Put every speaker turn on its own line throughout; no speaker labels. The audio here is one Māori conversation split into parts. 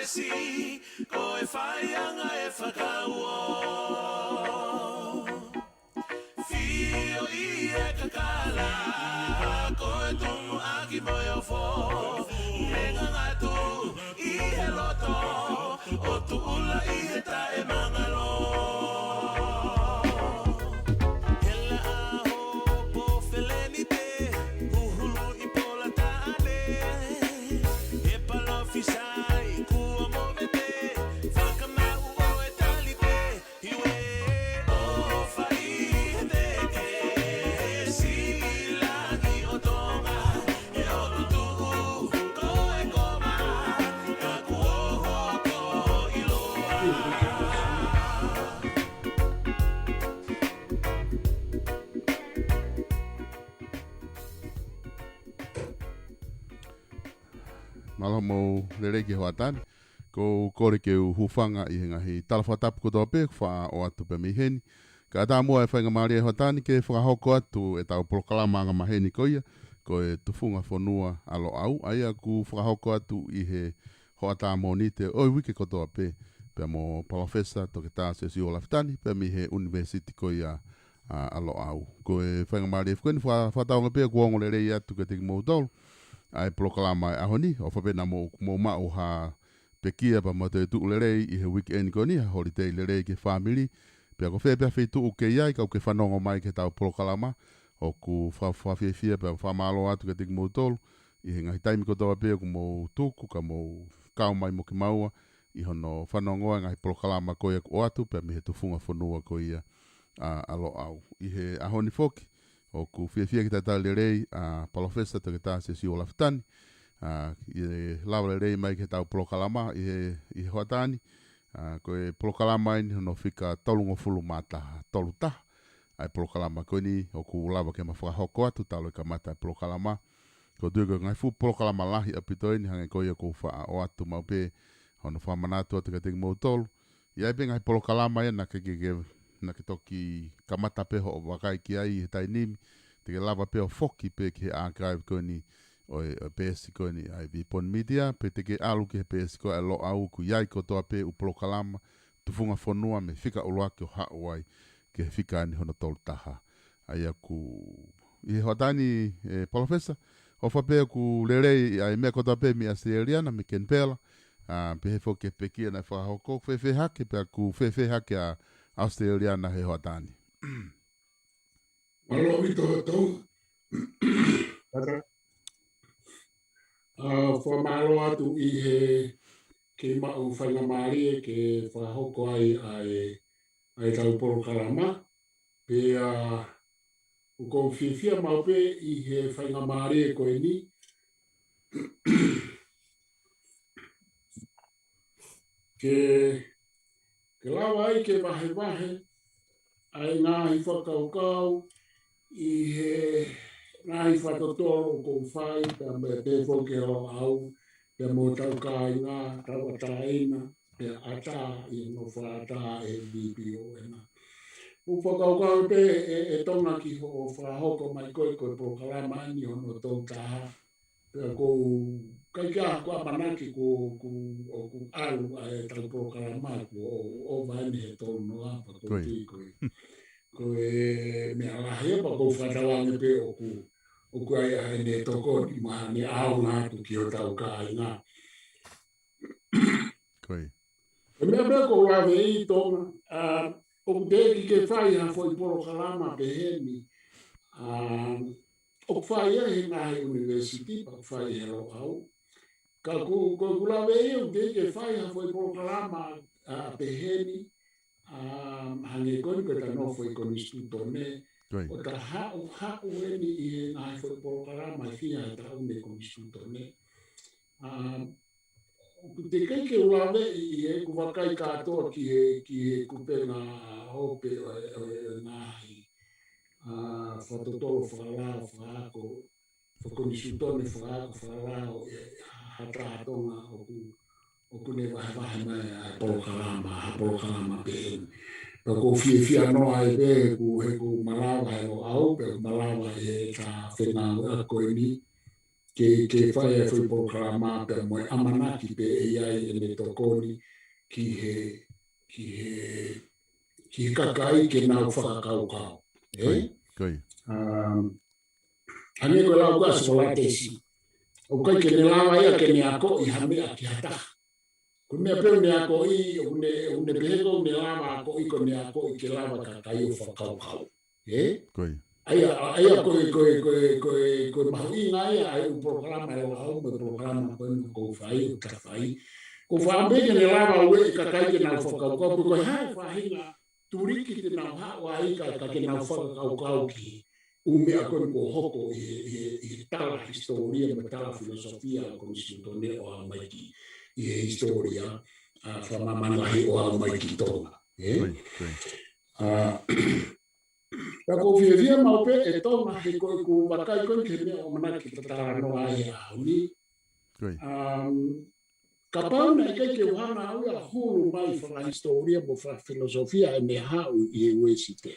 si ko e whaianga e whakauo Fio I e kakala ko e tongu aki moyo fo Nenga ngatu I he loto o tuula I he tae mangalo Hela aho po feleni te Uhulu I pola taane E pala fisai kua movete Whakamau o e talipe Iwe o whai te ke Silangi o tonga E o tutu ko e koma Ka kuoho ko iloa
Malamo lere ki hoatani. Ko kore ke u hufanga I ngahi talawhatapu ko tope wha o atu pe miheni. Ka ata mua e whainga maari e hoatani ke whakahoko atu e tau proklama anga maheni koia. Ko e tufunga whanua alo au. Aia ku whakahoko atu I he hoata monite oi wike ko tope. Pe mo profesa to ke tā se si o laftani. Pe mi he university koia alo au. Ko e whainga maari e whakeni whataonga pe kuongo lere I atu ke tiki mou tolu. Ai proklama e ahoni o whapena mo mau ha pekia pa mo te tuulerei I he weekend koni ha holiday lerei ke family pe ko fe pe tu ke ia ka ke whanongo mai ke tau proklama o ku whawhiawhia pe whamalo atu ke tiki mo tolu I he ngahi taimi ko toa pe ku mo tuku ka mo kau mai mo ki maua I hono whanongoa ngahi proklama ko ia o atu pe mi he tufunga whanua ko ia alo au I he ahoni foki o ku fia ki tata lerei palofesta to ke tā se si o laftani I lawa lerei mai ke tau prokalama I he hoatani ko e prokalama ini no fika tolungo fulu mata tolu taha ai prokalama ko ni o ku lawa ke mawhakahoko atu talo ka mata prokalama ko duga ngai fu prokalama lahi apito ini hange ko ia ko wha o atu mau pe hono whamanatu atu ka teki mau tolu Ia pe ngai prokalama ia na ke na ke toki kamata peho o wakai ki ai he tai nimi te ke lava peho foki pe ke archive ko ni o pesi ko ni ai vipon media pe te ke alu ke pesi ko alo au ku iai ko toa pe u prokalama tufunga fonua me fika ulua ke o hauai ke fika ni hono tolu taha ai aku I hotani professor o whape ku lerei ai mea ko toa pe mi Australiana me ken pela pe he foki pe kia na whahoko fefe hake pe ku fefe hake a Australiana he hoatani.
Malo mi tō. Whamalo atu I he ke mau whangamari e ke whahoko ai tau porokarama. Pe o kou whiwhia mau pe I he whangamari e koe ni. Ke lawa ai ke wahe ai ngāhi whakaukau I he ngāhi whakatoro kou whai pe me te whoke o au pe mo tau ka I ngā tau ataina pe ata I no whaata e BPO e nā. U whakaukau pe e tonga ki ho whahoko mai koe prokalama ni hono tau taha pe kou kai kia kua manaki ku alu ai tau prokalama ku o vaini he tonu noa pa kou tui koe me alahe pa kou whatawange pe o ku ai ne toko ni maha ni au ngā tu ki o tau ka ai ngā. E mea mea kou lawe I tonga o ku te ke whai ha foi prokalama pe hemi o ku whai he ngāhi university pa ku whai he ro au. Ka ku lawe o te ke whai ha foi prokalama pe hemi hange koni ko ta no foi koni stutone o ta hau eni I he ngāhi foi prokalama fia ta une koni stutone. Te kai ke ulawe I he ku wakai katoa ki he kupenga hope o ngāhi whatotolo whakarao whakako whakoni stutone whakako whakarao hatatonga o ku ne wahe mai a polokalama pe pe ko fia noa I pe he ku malawa he o au pe malawa he ta whenau a koe ni ke whai e whi programa pe moe amanaki pe e iai e ne tokoni ki he kakai ke nau whakakaukau.
Koi.
Ane ko lau ka sola tesi. O kai ke ne lawa ia ke ne ako I hamea ki hata. Ko mea peu ne ako I, une peheko ne lawa ako I ko ne ako I ke lawa kakai o whakaukau.
Koi.
Aia koe mahuinga ia ai u programa e wahau me programa koe ko whai o ka whai. Ko whaambeke ne lawa ue kakai ke nau whakaukau. Ko hai whahinga turiki te nau hawa I ka ke nau whakaukau ki. Umea koe ko hoko I tala historia me tala filosofia ko misutone o a maiki I historia whamamanahi o a maiki tonga. Ko via mau pe e tonga he koe ku wakai koe ke mea o manaki tatara no ai a uni. Ka pauna I ke wahana au a hulu mai whaka historia mo whaka filosofia e me hau I uesite.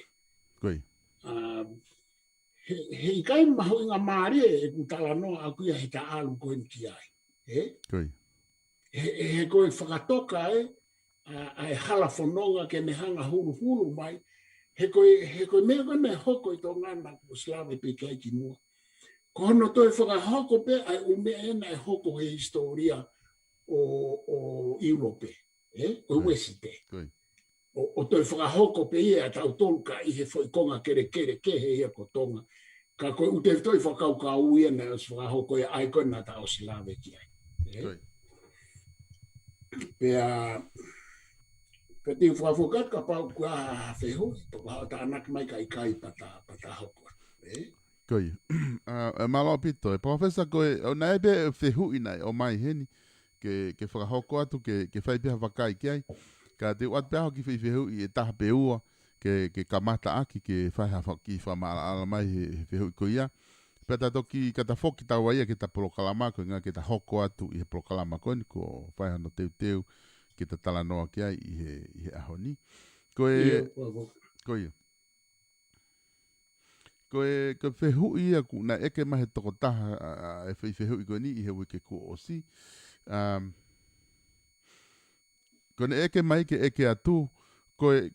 He kai mahu inga maari e kutala no a kuia he ta alu koe ki ai. He koe whakatoka ai hala whanonga ke me hanga hulu mai. He koe mea koe me hoko I tō ngana ko slave pe kai ki mua. Ko hono toi whakahoko pe ai umea ena e hoko he historia o Europe. O Wesite. O toi whakahoko pe ia tau tolka I he whoikonga kere ke he ia ko tonga. Ka koe ute toi whakaukau ia na os whakahoko ia ai koe na tau slave ki ai. Pe te whakafokat ka pau kua whehu, to hao ta anak mai kai pata hoko.
Koi. Malo pito, profesa koe, o na ebe whehu inai o mai heni, ke whakahoko atu, ke whaipea whakai ki ai, ka te wat pēho ki whehu I e taha peua, ke kamata aki, ke whaiha ki whamala mai he whehu ko ia. Peta toki kata whoki tau ia ke ta polokalama ko ngā ke ta hoko atu I he polokalama ko ni ko whaiha no teu ke ta tala noa ki ai I he ahoni. Koe whehu ia ku na eke mahe toko taha e whehu I koe ni I he wike ku osi. Koe ne eke mai ke eke atu, koe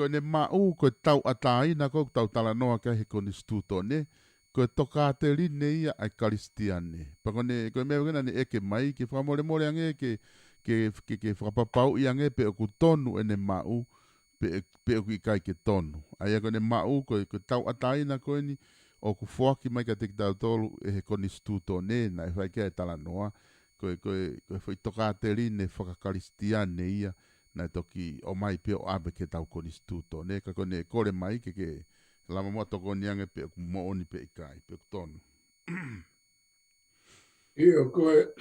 ne mau koe tau ataina koe tau tala noa ki ai he koni stuto ne, koe toka te line ia ai karistiane. Pakone koe mea wena ne eke mai ke whamore ange ke whakapapau I ange pe oku tonu ene mau pe oku I kai ke tonu. Aia koe ne mau koe tau ataina koe ni oku whaki mai ka teki tau tolu e he koni stuto ne na e whaike e tala noa. Koe whai toka te line whakakaristiane ia na toki o mai pe o abe ke tau koni stuto ne ka kone kore mai ke lama mua toko ni ange pe oku mooni pe I kai pe oku tonu.
Iyo koe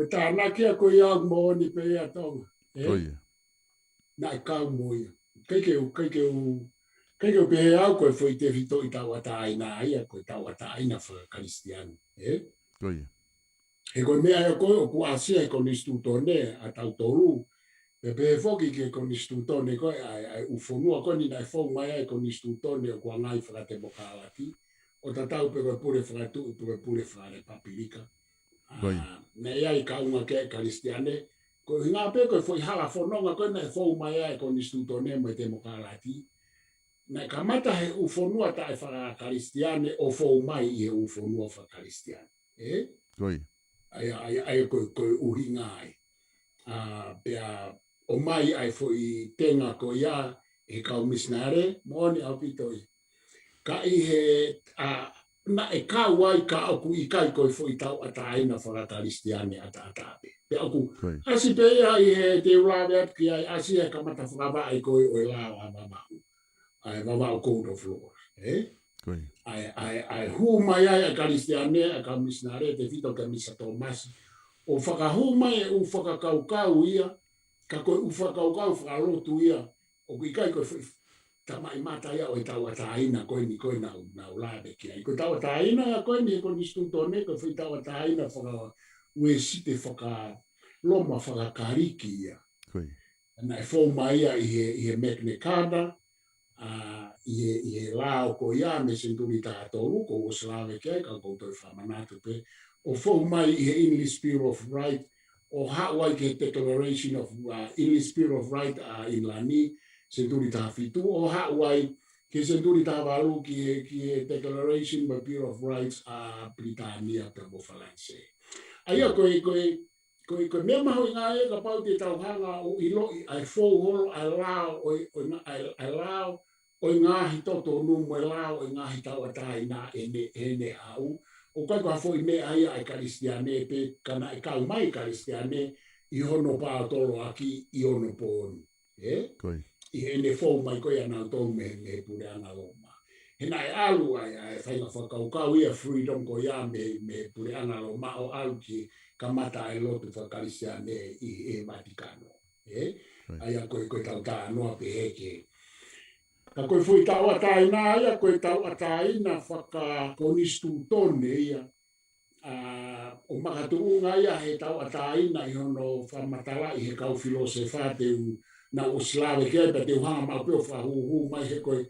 tānakia koe iau mooni pe ia tonga. Na I kau moia. Keikeu pe au koe foi te fito I tau ataina ia koe tau ataina whakakaristiane. He koe mea koe o ku asia I koni stutone a tau toru. Pe foki ke koni stutone koe ai ufonua koe ni nai fong mai ai koni stutone o kua ngai whakate mokalaki. O tatau pe koe pure whakatu pe koe pure whare papirika. Ne iai kaunga ke karistiane. Koe hinga pe koe foi hala whanonga koe nai fong mai ai koni stutone mai te mokalaki. Na kamata he ufonua tae whakakaristiane o fong mai I he ufonua whakakaristiane. Ai koe uhinga ai. Pea o mai ai foi tenga ko ia e kau misnare moni au pitoi. Ka I he na e kau ai ka aku I kai koe foi tau ataina whakakaristiane atape. Pea aku asi pe ia I he te ulawe atu ki ai asi e kamata whakaba ai koe o ilawa mamau. Ai mamau code of law. Ai hu mai ai a karistiane a kau misnare te fito ka misa Tomasi. O whakahu mai e u whakakaukau ia, ka koe u whakaukau whakalotu ia, o kui kai koe tamai mata ia o I tau ataina koe ni koe na ulabe ki ai. Koe tau ataina koe ni koe ni stutone, koe whi tau ataina whaka ue site whaka loma whakakariki ia. Na e whau mai ia I he Magna Carta, i lao ko ia me senturi tātou ko o slawe ke ka koutou whamanatu pe o fau mai i he English Bill of Right o hawai ke Declaration of English Bill of Right in Lani senturi tā fitu o hawai ke senturi tā walu ki he Declaration of Bill of Rights Britannia pe mo Falanse. Aia koe mea maho i ngā e ka pau te tauhanga o ilo i ai fōu holo ai lao o i ngāhi toto numu e lao o i ngāhi tau atai nā ene au. O kai kua fōi mea aia ai karistiane pe kana e kau mai karistiane i hono pā tolo aki i hono pōni. I ene fōu mai koe anau tōu me pure ana loma. Hena e alu ai whainga whakaukau ia freedom ko ia me pure ana loma o alu ki kamata e lotu whakarisiane i Vatikano. Aia koe tau tā noa pe heke. Ka koe fui tau ataina ia, koe tau ataina whakakonistu tone ia. O makatuunga ia he tau ataina i hono whamatala i he kau filosefa te na o slawe kia te uhanga maupeo whahuhu mai he koe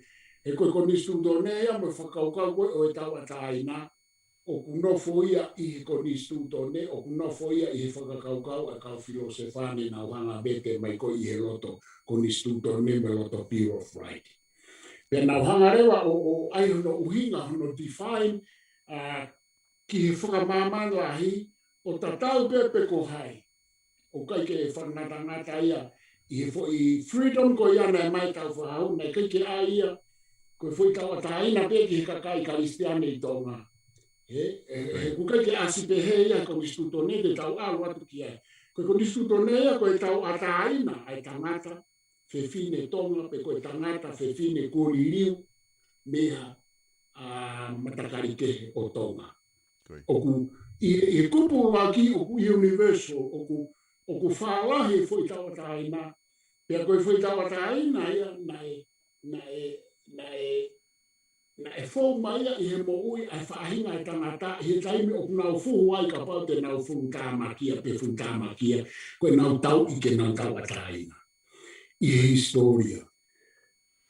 konistu tone ia me whakaukau koe o e tau ataina. O kunofo ia i he konistu tone, o kunofo ia i he whakakaukau a kau filosefane na uhanga bete mai ko i he loto konistu tone me loto Bill of Right. Pea na uhanga rewa o ai hono uhinga hono define ki he whakamamana lahi o tatau pepe ko hai. O kai ke whanatangata ia i freedom ko ia na mai tau whahau, na kai ke a ia ko foi tau ataina pe ki he kakai karistiane i tonga. Kukai ke asipe he ia konistu tone te tau alu atu ki ai. Koe konistu tone ia koe tau ataina ai tangata whewhine tonga pe koe tangata whewhine kōririu mea matakari ke o tonga. Oku i kupu waki oku universal oku whaalahi foi tau ataina pea koe foi tau ataina ia na e fōu mai i he mo'ui ai whaahinga e tangata i he taimi o nau fuhu ai ka pau te nau fuhu tāmakia pe fuhu tāmakia koe nau tau i ke nau tau ataina. I he historia.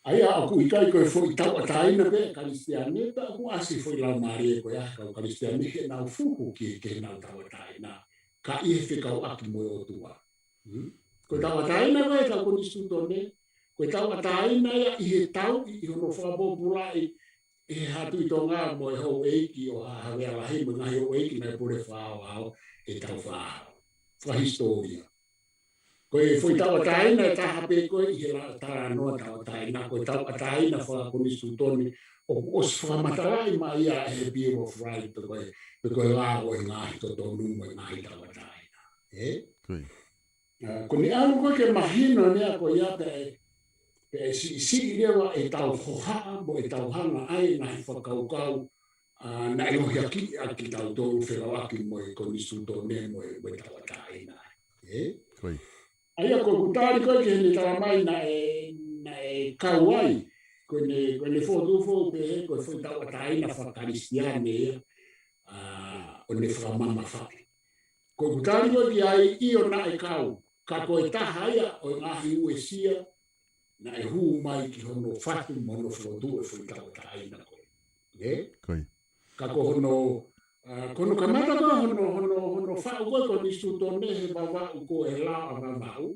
Aia aku i kai koe fōi tau ataina pe karistiane ta aku asi fōi lau marie koe kau karistiane he nau fuhu ki ke nau tau ataina. Ka i he whikau aki moe o tua. Koe tau ataina koe tau konistu tone. Koe tau ataina ia i he tau i hono whakapopulai e hatu i tonga mo e hou eiki o hawea lahi mo ngahi hou eiki mai pure whao ao e tau whao. Whahistoria. Koe fui tau ataina e taha pe koe i he tara noa tau ataina. Koe tau ataina whakakonistu toni o os whamatalai mai ia e Bill of Right pe koe lao e ngahi toto numo e ngahi tau ataina. Ko ni alu koe ke mahino nea koe ia pe si lewa e tau hohaa mo e tau hanga ai na i whakaukau na e lohi aki tau tōru wherau aki mo e konistu tōne mo e tau ataina. Aia ko kutari koe ke hene tala mai na e kauai koe ne whotufo pe he koe whai tau ataina whakaristiane o ne whamama whaki. Ko kutari koe ki ai io na e kau ka koe taha ia o ngahi uesia na e huu mai ki hono whatu mono whotu e whui tau taina koe. Ka ko kono kamata koe hono whau koe konistu tōne he wawau ko e lao a wawau.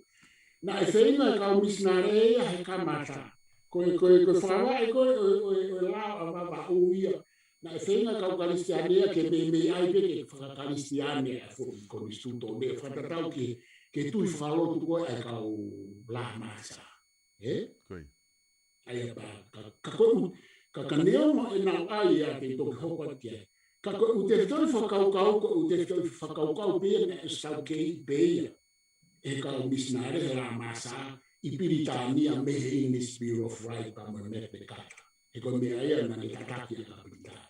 Na e whenga e kau misnare ia he kamata. Koe whawai koe o lao a wawau ia. Na e whenga kau karistiane ia ke me ai pe ke whakakaristiane a whui konistu tōne. Whatatau ke tui whalotu koe e kau la masa. Aia pa, ka kaneo mo e nau ai a te toki hoko tia. Ka koe u te toi whakaukau, ko u te toi whakaukau pia ne e sau kei peia. E kau misnare he la masa i Piritania me he English Bill of Right pa mo me te kata. E koe me aia na ne tataki a ka Piritania.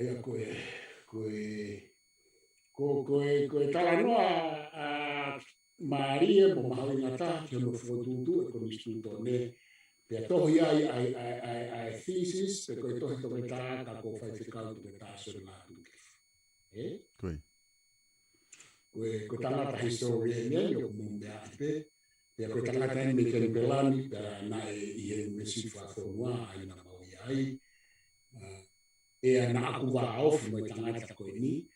Aia koe tala noa Maria mo mahawingata ki hono whotutu e konistu tōne. Pea tohi ai thesis, pe koe tohi toke tā ka ko whai whikau toke tā sore ngā tuke. Koe tangata historia nea yo kumumea pe, Pea koe tangata ni me keni pelani, pea na i he mesi whafonua, ai na maui ai. Pea na aku wa ofi mo tangata koe ni.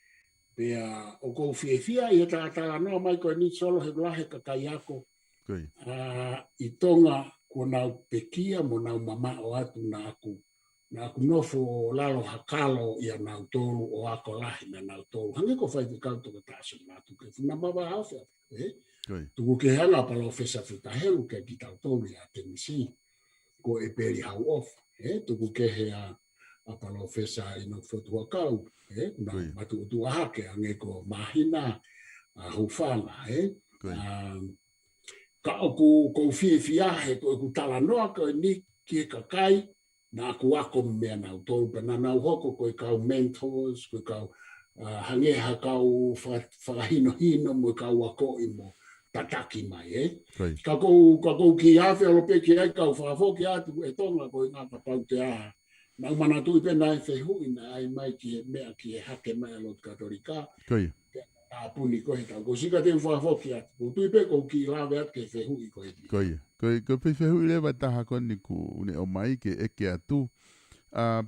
Pea o kou fia i he tangata noa mai koe ni solo he blahe kakai ako. I tonga ko nau pekia mo nau mama o atu na aku nofo lalo hakalo ia nau tolu o ako lahi na nau tolu. Hangi ko whai kau toka tāso na tu ke funa mawa hawhia. Tuku ke hanga pala o fesa whitahelu ke ki tau tolu ia te misi. Ko e peri hau off. Tuku ke hea a pala o fesa ino whotua kau. Na matu utu ahake ange ko mahina hufanga. Ka oku ko fiahe ko ku tala noa ko ni ki kakai na aku ako mea nau tolu pena nau hoko ko kau mentors ko kau hangeha kau whakahino mo kau ako imo tataki mai ka ko ki hawe alope ki ai kau whakafoki atu e tonga ko ngā papau te aha nau mana tui pena e whehui na ai mai ki mea ki e hake mai alot katolika puni ko he tau ko sika te whakafoki atu tui pe ko ki lawe atu ke whehui ko e
Ko pe whehui lewa taha koni ku une o mai ke eke atu.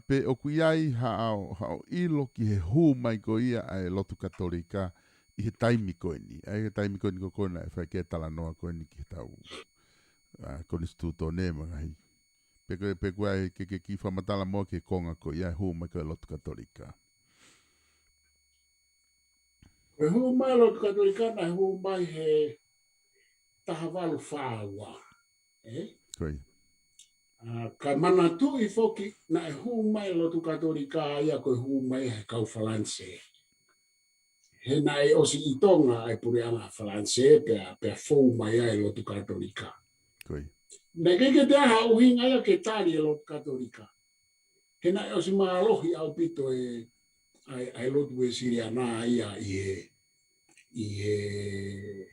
Pe o kui ai hao ilo ki he hū mai ko ia ai lotu katolika i he taimi koe ni. Ai he taimi koe ni ko kona e whai ke tala noa koe ni ki tau koni stuto ne mangahi. Pe koe ai ke ki whamatala moa ke konga ko ia hū mai koe lotu katolika.
E hū mai lotu katolika na hū mai he taha walu whāua. Ka mana tu i foki na e hū mai lotu katolika ia koe hū mai he kau Falanse. He na e osi i tonga ai pure anga Falanse pea fōu mai ai lotu katolika. Na keke te aha uhinga ia ke tari e lotu katolika. He na e osi maa alohi au pito ai lotu e siriana ia i he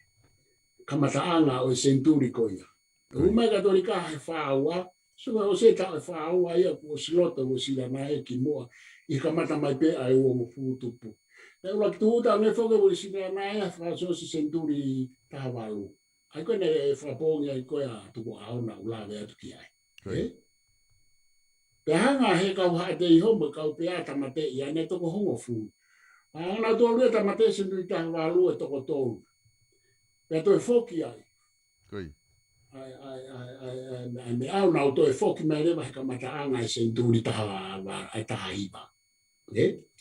kamataanga o e senturi ko ia. Umai katolika he whāua, suga o se tau e whāua ia ko silota o siriana e ki moa i kamata mai pe ai o mo futupu. E ula ki tuuta me whoke o siriana e whāsosi senturi tahawalu. Ai koe ne e whapongi ai koe a tuku aona ulawe atu ki ai. Pe hanga he kau haate i homo kau pe a tamate i ane toko hongo fu. Ana tolu e tamate senturi tahawalu e toko tolu. Pe to e foki ai. Ai me au nau to e foki mai rewa he kamata anga e senturi taha iba.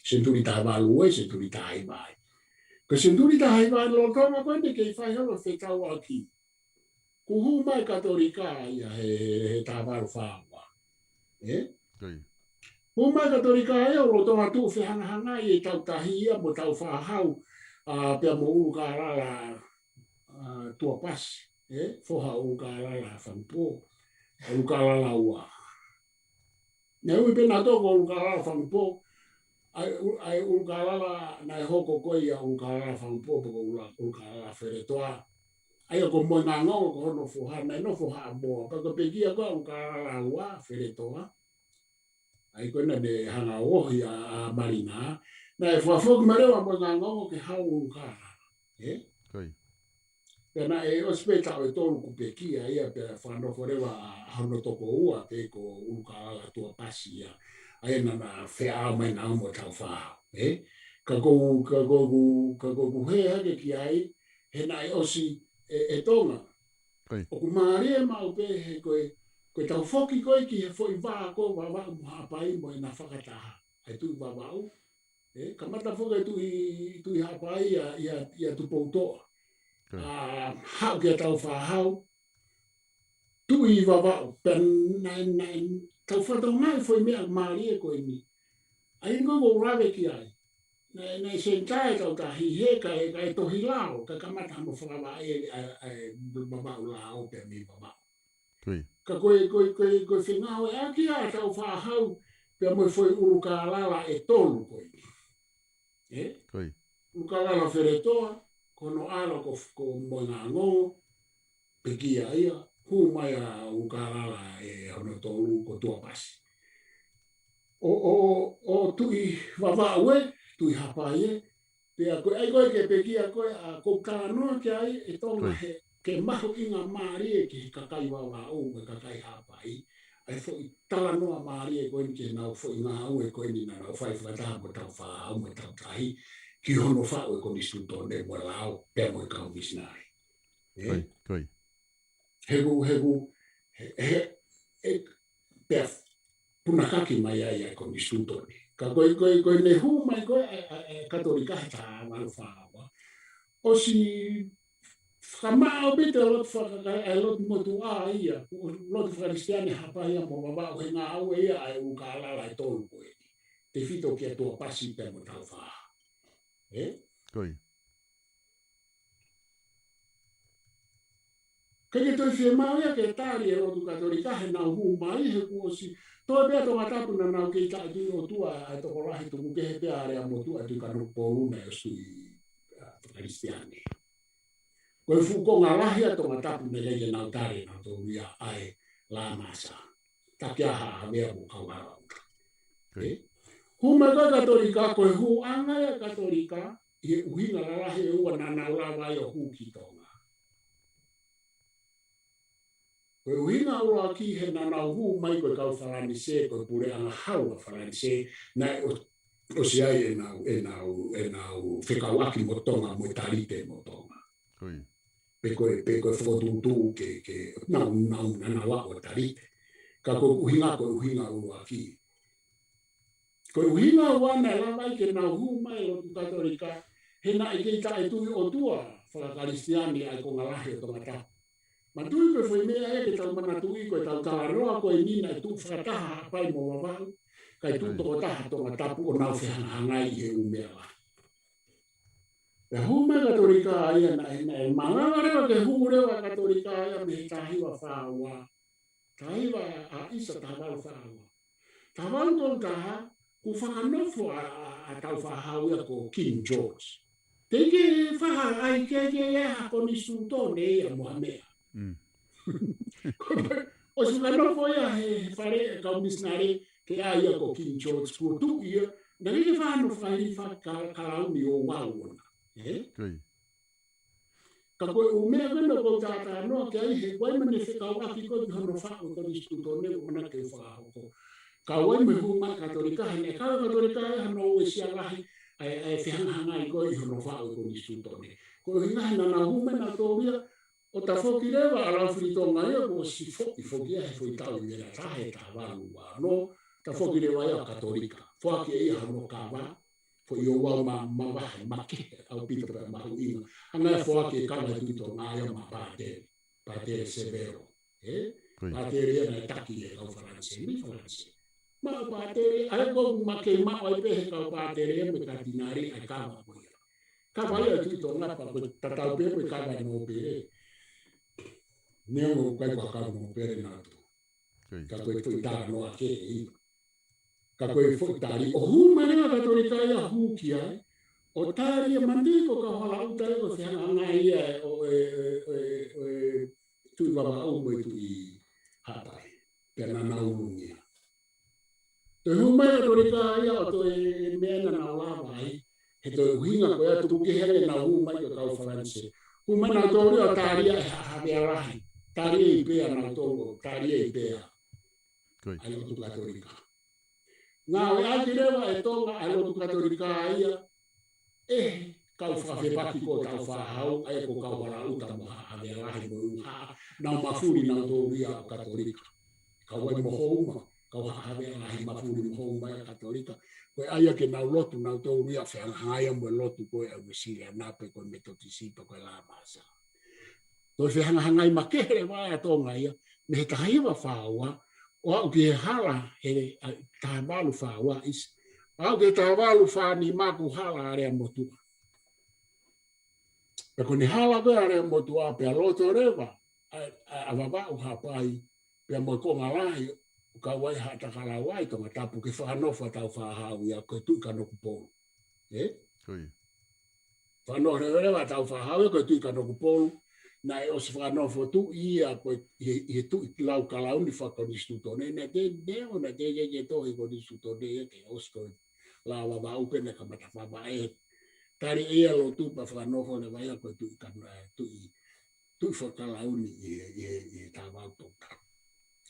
Senturi tahawalu e senturi taha iba ai. Ko senturi taha iba lo tonga koe ne kei whai halo whetau aki. Kuhu mai katolika ia he tahawalu whaua. Kuhu mai katolika ia lo tonga tu whehangahanga i e tau tahi ia mo tau whahau pia mo uru ka rara tua pasi. Foha uru ka rara whampo. Uru ka rara ua. Nea ui pena toko uru ka rara whampo. Ai uru ka rara na e hoko koe ia uru ka rara whampo poko uru ka rara wheretoa. Ai ko mo ngā ngongo ko hono foha na no foha moa. Pako pekia ko uru ka rara ua wheretoa. Ai ko na de hanga ohi a marina. Na e whafoki marewa mo ngā ngongo ke hau uru ka rara. Pena e ospeta o tolu ku pekia ia pe whanofo rewa hono toko ua pe ko uru ka rara tua pasi ia. Ai na whea mai ngā mo tau whahau. Ka koku he hake ki ai, he na e osi e tonga. O ku maari e mau pe he koe tau whoki koe ki he fo i waa ko wawa muhapai mo e na whakataha. Ai tui wawau. Ka mata whoka tui hapai ia tupoutoa. Hau kia tau whahau. Tui wawau. Pen tau whatau ngai foi mea maari e koe ni. Ai ngoi o rawe ki ai. Nei sentai tau tahi heka e kai tohi lao. Ka kamata hamo whakawa e babau lao pe mi babau. Ka koe whengau e aki a tau whahau. Pea moi foi uru ka lala e tolu koe ni. Uru ka lala wheretoa. Kono ala ko mo ngā ngongo. Pekia ia. Hu mai a ukarala e hono tolu ko tua pasi. O tui wawau e, tui hapai e, pea koe ai koe ke pekia koe a kou kānoa ke ai e tonga he ke mahu inga maari ki kakai wa o me kakai hapai ai fo tala noa maari e koe ni ke nau fo inga au e koe ni na nau fai whakataha mo tau wha au mo tau tahi ki hono wha o e koe ni stutone mo lao pe mo e kau misnari.
Koi.
Hegu pe punakaki mai ai e koe ni stutone. Ka koe ne hu mai koe katolika ta walu wha o si Kamao bite lot whakakai lot motu a ia, lot whakaristiani hapa ia mo baba o hinga au ia ai ukalala e tolu koe. Te fito kia tua pasi pe mo tau wha.
Koi.
Keke toi fie mau ia ke tari e lotu katolika he nau hu mai he kuosi. Toi bea tonga tapu na nau ke ita atu o tua ai toko lahi tuku ke he pea area mo tua tu kanu poruna e sui whakaristiani. Koe fuko ngā lahi a tonga tapu ne lege nau tare nau tō ria ai la masa. Takia haa mea mo kaurara uta. Huma ka katolika koe hu anga ya katolika i uhinga la lahi e ua nana ula vai o hu ki tonga. Koe uhinga ua ki he nana hu mai koe kau wharani se koe pure anga haua wharani se na o si ai e nau whekawaki mo tonga mo tarite mo tonga. Pe koe whakotutu ke nau nana wako tarite. Ka koe uhinga ua ki. Koe uhinga wana lamai ke nau hu mai o tu katolika he na ike ita e tui o tua whakaristiani ai ko ngalahi o tonga tapu. Ma tui koe whai mea e ke tau mana tui koe tau kawaroa koe nina e tu whakataha apai mo wawau kai tu toko taha tonga tapu o nau whihangangai i he umea la. E hume katolika aia na e manganga rewa ke hu rewa katolika aia me he tahiwa whaua. Tahiwa a isa tahawalu whaua. Tahawalu tō taha ku whakanofo a tau whahau ia ko King George. Teke whaha ai keke e hako ni sutone ia mohamea. O si whanofo ia he whare kau misnare ke a ia ko King George kua tu ia. Na ke whanofo ai whakalauni o wauna. Ka koe umea kena kou tātā noa ke ai he koe mene whekau aki koe ki hono whako ko ni sutone o mana ke whahoko. Ka wai me huma katolika hane ka katolika hano o sia lahi ai whihangahanga i koe i hono whao ko ni stutone. Ko hinga hana na huma na tōwia o ta whoki rewa a rauwhiritonga ia ko si whoki a he whoi tau i mera tahe ta waru wano ta whoki rewa ia katolika. Whoaki e ia hano ka wā fo i o wau ma wahe make au pita pa mahu inga. Anga e whoaki e kawa i tuitonga ia ma pātere severo. Pātere ia na taki e kau wharanse, mi wharanse. Ma pātere, ai kou make mao ai pehe kau pātere me ka tinari ai kawa koe. Kawa ia tuito ngapa koe tatau pepe kawa no pere. Neo kai kua kawa no pere nato. Ka koe fui tāra no ake e iwa. Ka koe fui tāri. O hu manea katolika ia hu ki ai. O tāri e mandiko ka hala uta e koe whihanga ngai ia o tui wawa au moe tui hapai. Pena naurungia. Te humai katolika ia o to e mena na lawa ai, he to uhinga koe atu ke hele na humai ko kau wharanse. Humai na tōru a tāria e hawea rahi. Tāria i pēa na tōru, tāria i pēa. Ai o tu katolika. Ngā o ati rewa e tonga ai o tu katolika ia, kau whawhepaki ko tau whahau, ai ko kau wara uta mo hawea rahi mo uha. Nau mafuri na tōru ia o katolika. Kau wai mo houma. Kau hawea lahi mafuri mhou mai katolika. Koe aia ke nau lotu nau tau ria whiangahaya mo lotu koe au mesile anape koe metotisipa koe la masa. Toi whiangahangai makehere mai atonga ia, me he tahiwa whaua, o au ke hala he tahawalu whaua is. Au ke tahawalu whaani maku hala area motua. Pe kone hala koe area motua pe a loto rewa, a wawau hapai, pe a mo konga lahi, ka wai hata kala wai tonga tapu ke whanofo tau whahau ia koe tui ka noku polu. Whanofo rewa tau whahau ia koe tui ka noku polu, na e osi whanofo tu ia koe he tui lau kalauni whakoni stutone, na te neo na te ye tohi koni stutone ia ke osi koe la wawa upene ka mata whawa e. Tari ea lo tupa whanofo le waia koe tui ka tui tu whakalauni i tā wau tōka.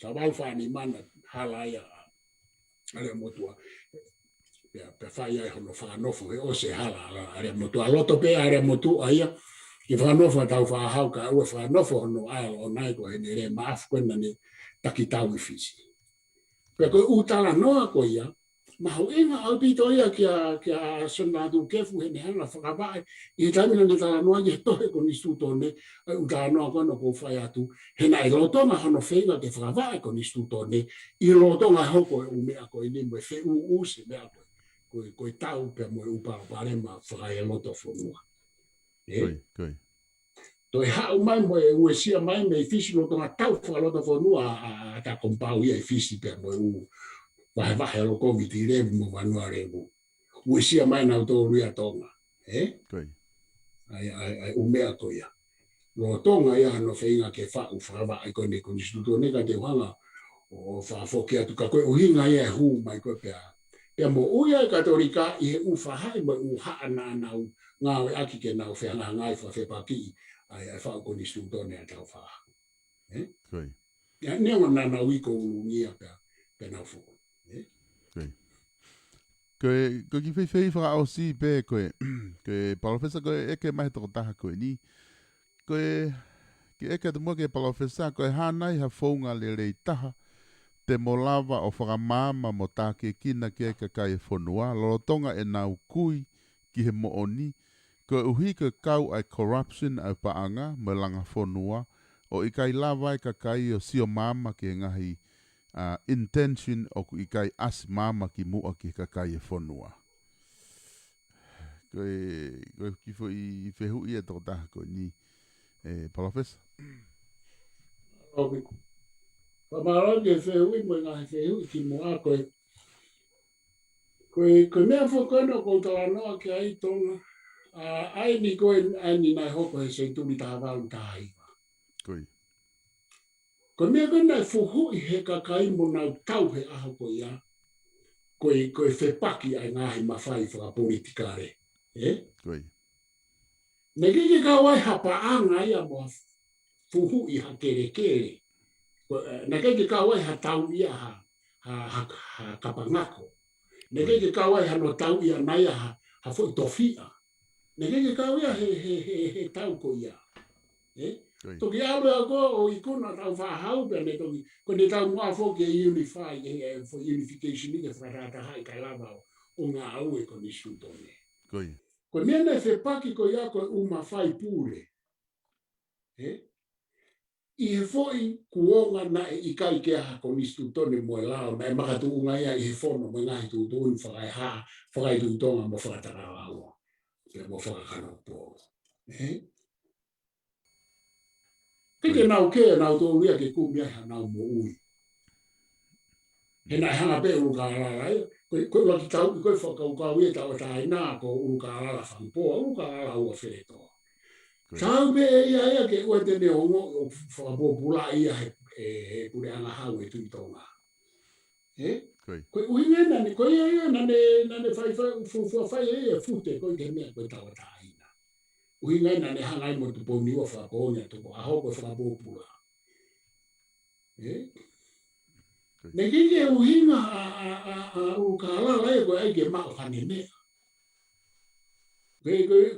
Tā wau whāni mana halaia area motua. Pe whai ai hono whanofo he o se hala area motua. Loto pe area motua ia. I whanofo tau whahau ka ua whanofo hono aelo o nai ko hene re maafu kwena ni taki tau i fisi. Pea koe utala noa ko ia. Mahu inga au pito ia kia sonatu kefu hene hana whakawai. I tamina ni tala noa ki he tohe ko ni stutone. Utala noa kono ko whai atu. Hena i lotonga hono whenga ke whakawai ko ni stutone. I lotonga hoko e umea ko i ni moe whe uuse mea koe tau pe moe uparo parema whakai e loto whanua.
Koi.
Toi hau mai moe ue sia mai me fisi lotonga tau whakaloto whanua a ta kompau ia i fisi pe moe u. Wahe lo COVID i revu mo wanua revu. Ue sia mai nau tō ria tonga.
Koi.
Ai umea ko ia. Lo tonga ia no whainga ke whau whakawa ai kone koni stuto neka te whanga o whafoki atu ka koe uhinga ia e hū mai koe pia. Pia mo uia e katorika i he u whahai mo u haa nā nau ngāwe aki ke nau whanga ngai whawhepaki ai whau koni stuto nea tau whaha.
Koi.
Ia nea nā nau iko ungia pia nau whoko.
Koe ki whai whaka au si pē koe palofesa koe eke mahi toko taha koe ni. Koe ki eke te mua ke palofesa koe hānai ha whaunga le rei taha te molawa o whakamama mo tā ke kina ke eka kai e whanua. Lolotonga e nau kui ki he mooni. Koe uhi koe kau ai corruption au paanga me langa whanua. O i kai lawa e ka kai o sio mama ke ngahi intention o ku ikai as mama ki mua ki kakai e whanua. Koe ki fo i whehu i e toko taha koe ni Palofesa.
Obi. Whamaro ke whehu i mo ngā whehu i ki mua koe. Koe mea whakano ko tala noa ki ai tonga. Ai ni koe ai ni nai hoko he se turi taha walu taha iwa.
Koe.
Ko mea koe nai fuhu i he kakai mo nau tau he aho ko ia. Koe whepaki ai ngahi mawhai whaka politikare.
Koe.
Neke ke kawai hapaanga ia mo fuhu i ha kere. Neke ke kawai ha tau ia ha kapangako. Neke ke kawai ha no tau ia nai ha fo tofia. Neke ke kawai he tau ko ia. Toki alu ako o ikuna tau whahau pe ne toki. Ko ne tau mua foki e unify, for unification ni ke wharata hai kai lava o ngā au e ko ni stutone.
Koi.
Ko nene whepaki ko ia ko uma whai pūre. I he foi kuonga na e ikai ke aha ko ni stutone mo e lao, na e makatu unga ia i he whono mo ngahi tūtūni whakai tūtonga mo whakatara aua. Pe mo whakakano pō. Keke nau ke nau tō ria ke kumia ha nau mo ui. He nai hanga pe uruka alala ia. Koe laki tau i koe whakauka ui e tau tai nā ko uruka alala whampoa, uruka alala ua whereto. Tau pe e ia ke ua tene ongo o whakapopula ia he pure anga hau e tui tonga. Koe uhinga nani, koe ia nane whai e fute koe ke mea koe tau tai. Uhinga ina ne hangai mo tu poni wa fa ponya tu aho ko fa popula. Ne kike uhinga u kala lai ko ai ke ma khane me.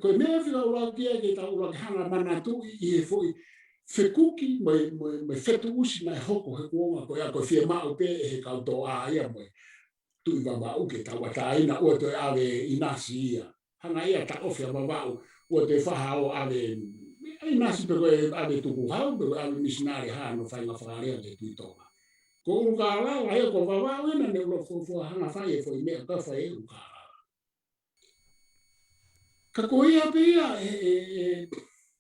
Ko me fi la kia ke ta ula hanga mana tu I foi fekuki me fetu usi na hoko he kuonga ko ya ko fie ma o pe he ka to a ia mo. Tu I ba u ke ta wa ta ina o to ave inasi ia. Hanga ia ta ofia ba o te whahao ave, ai nasi pe koe ave tuku hau, pe koe ave misinari haa no whainga whakarea te tuitonga. Ko ukala, ai ko wawao ena ne ulo hanga whai e whai mea ka whai e ukala. Ka koe ia pe ia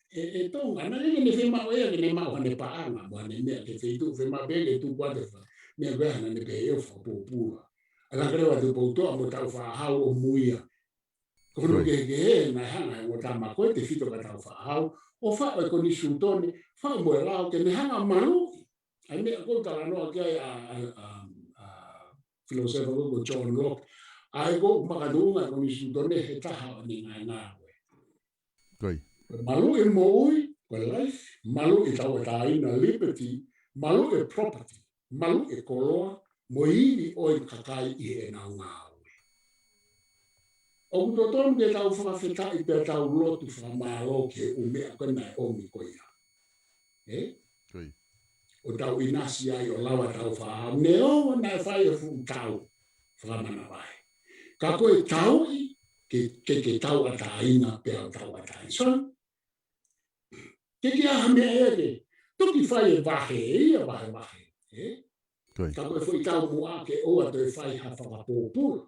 e tonga, na ringe ne whemao ea ke ne mao hane paanga, mo hane mea ke wheitu, whemao pele tu kwate wha, mea koe hana ne pe eo whapopua. Ala krewa tu poutoa mo tau whahao o muia. Kono ke na hanga o tama ko te fito ka tau whahau, o wha o ko ni stutone, wha mo e lao ke ne hanga maru. Ai mea ko tala noa ki ai a filosofa ko John Locke, ai ko makadunga ko ni stutone he taha o ni ngai ngāwe.
Koi.
Maru e mo ui, koe life, malu e tau e taina liberty, malu e property, malu e koloa, mo hiri o i kakai i e nau ngau. O kutotonu ke tau whakawhetai pe tau lotu whamalo ke umea koe nai omi koe ia. O tau inasi ai o lawa tau whahau. Ne o nai whai e fu tau whamana vai. Ka koe tau i ke tau ataina pe au tau ataina. So, ke aha mea ere, toki whai e wahe ia wahe. Ka koe whai tau mua ke oa te whai ha whakapōpura.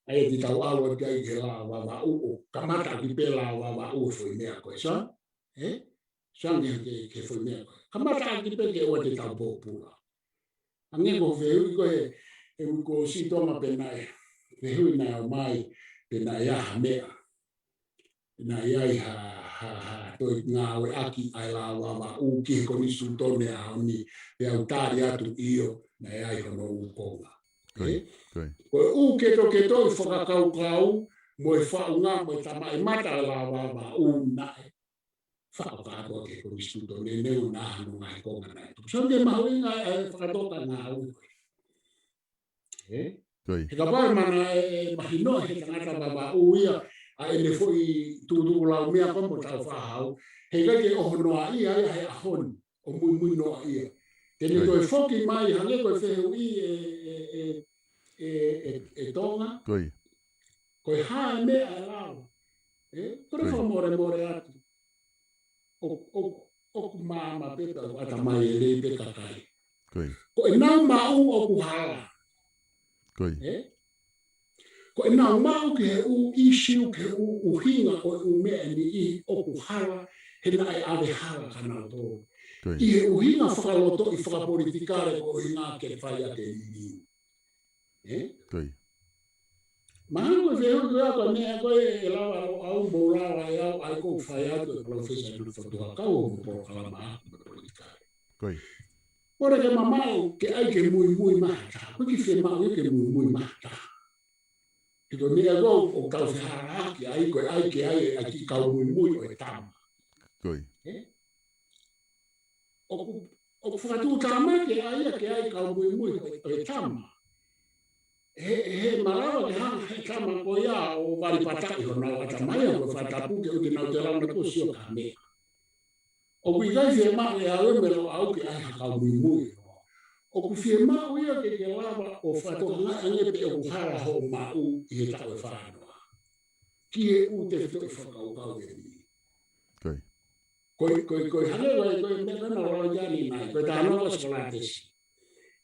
Ai di tau awa kai ke la wa o kamata ki pela wa o foi mea koe sa sange ke foi mea koe kamata ki pe ke o te tau pōpura ange ko veu ko e ko si toma penai veu na mai penai a mea na ia ha to nga we aki ai la wa o ki ko ni su tone a ni pe autari atu io na ia ko no ko ko u ke to whakakau mo e whaunga mo e tama e mata la wa u nai whakakau ke koristuto ne neu na hanu ngai konga nai so ke mahuinga e whakatoka ngā u he ka pai mana e mahino he tangata wa u ia a e ne foi tutu lau mea kombo tau whahau he kai ke oho noa ia he ahon o mui noa ia tene koe whoki mai hange koe whehu i e tonga koe hae mea e lao kore whamore atu o ku māma pepa o ata mai e rei pe kakai koe nau mau o ku hala koe nau mau ke he u isiu ke u hinga o u mea ni i o ku hala he nai ave hala kanau tō i he u hinga whakaloto i whakapolitikare ko i ngā ke whai ake i Mahalo ke ho ko ko ne ko e la au bola wa ya ai ko fa ya to professor du foto ka o po kala ma koi ora ke mama ke ai ke muy mata ko ki fe ma ke muy mata ke do ne go o ka fa ke ai aki ka muy o tam koi o fa tu tama ke ai ka muy o tam he marawa ke hanga he kama ko ia o wari pataki ho nau atamaya ko whatapu ke uke nau te rana ko sio ka mea. O kui kai fie maa e awe mero au ke ai haka mui. O ku fie maa uia ke lawa o whatohanga ange pe o kuhara ho maa u i he tau e whanoa. Ki he u te whito e whakaukau e ni. Koi hane koi mena rola jani nai, koi tānoa skolatesi.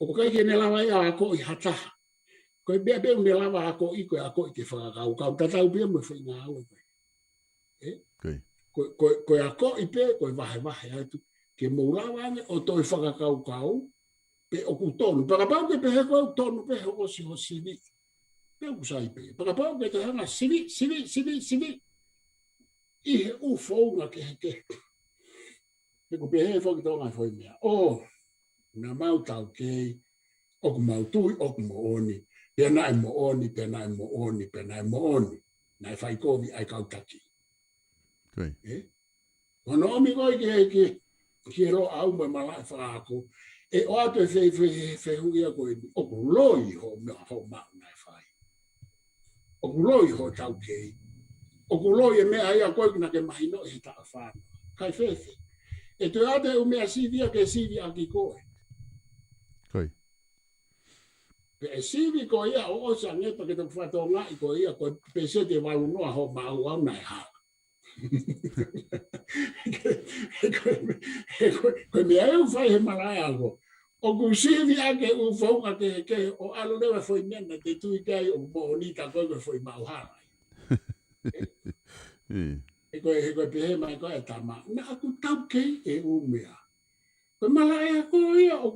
O kai ke ne lawa ia ako i hataha. Koe bea ne lawa ako i ke whakakau kau tatau bea mo whainga au koe ako i pe koe wahe atu ke moulawa ane o toi whakakau kau pe o ku tonu pakapau ke pehe koe tonu pehe o si ho sivi pe o kusai pe pakapau ke te hanga sivi i he u whaunga ke heke pe ko pehe whaki tonga whoi mea na mau tau kei o ku mau tui o ku mo oni Pena mo oni. Nai fai kovi ai kautaki. Ono omi koi ke ro au me malai whaako. E o atu e whewia koe ni. Oku loi ho me ho mau nai fai. Oku loi ho tau kei. Oku loi e mea ia koe kina ke mahino e ta whāna. Kai whewe. E te ate u mea sivia ke sivi aki koe. Pe sivi ko ia o sa nge pa ke to fatonga i ko ia ko pese te wa uno ho ma u au nai ha. Ko me ai u fai he malai algo. O ku sivi ake u fonga ke o alo le foi mena te tu i kai o bonita ko foi ma u ha. Ko pe mai ko eta ma. Na ku tau ke e u mea. Ko malai ko ia o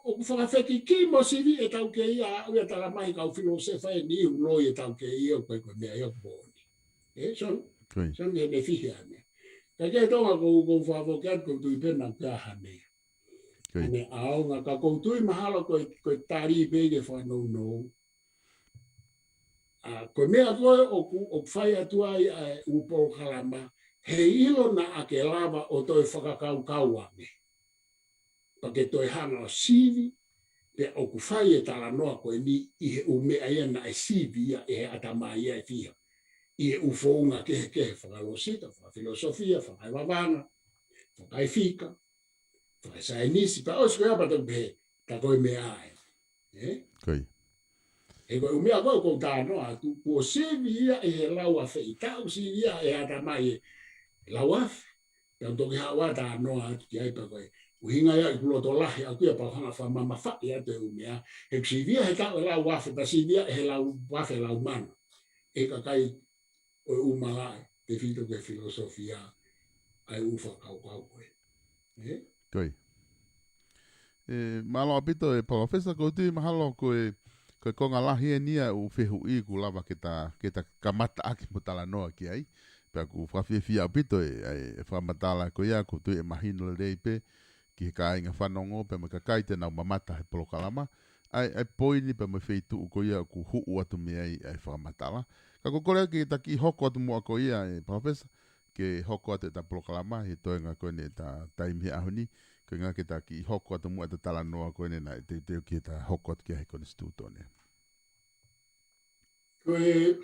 ku whakawheki ki mo sivi e tau ke ia ua tala mai kau filosefa e ni uloi e tau ke ia koe koe mea ia kuoni. Son he ne fihi ane. Ka kei tonga kou whawhokeat kou tui pena kia hane. Ane aonga ka kou tui mahalo koe tari pege whanau nou. Koe mea koe o ku whai atua i upo kalama he ilo na ake lava o toi whakakaukauange. Pake toi hana o sivi, pe o kufai e tala noa koe ni i he ume aia na e sivi ia e he atama ia e fia. I he ufounga kehe whakalosita, whakafilosofia, whakaivavanga, whakaifika, whakaisainisi, pa osi koe apa tau pehe, ta koe mea ae.
Koi.
E koe umea koe kou tānoa, tu kuo sivi ia e he laua feitau, sivi ia e atama ia laua fe. Pea toki hawa tānoa atu ki aipa koe, uhinga ia i kuloto lahi, a kuia pa hanga wha mama whaki atu e umea, he kusivia he tau e lau wafe, pa sivia e he lau wafe lau mana. E kakai o umalai, te fito ke filosofia, ai ufa kau koe.
Koi. Malo apito e profesa ko tu mahalo koe konga lahi e nia u fehu I ku lava ke ta kamata aki mutala noa ki ai. Pea ku whawhiawhia apito e whamatala ko ia ko tu e mahino le reipe ki he ka inga whanongo pe me kakai te nau mamata he polokalama. Ai poini pe me wheitu ko ia ku huu atu me ai whamatala. Ka kokorea ki taki hoko atu mua ko ia e profesa ke hoko atu e ta polokalama he toenga koe ne ta taimi ahoni. Ko ngā ke tā ki hoko atu mua te tala noa koe ne nai te teo ki tā hoko atu ki heko ni stūtone.
Koe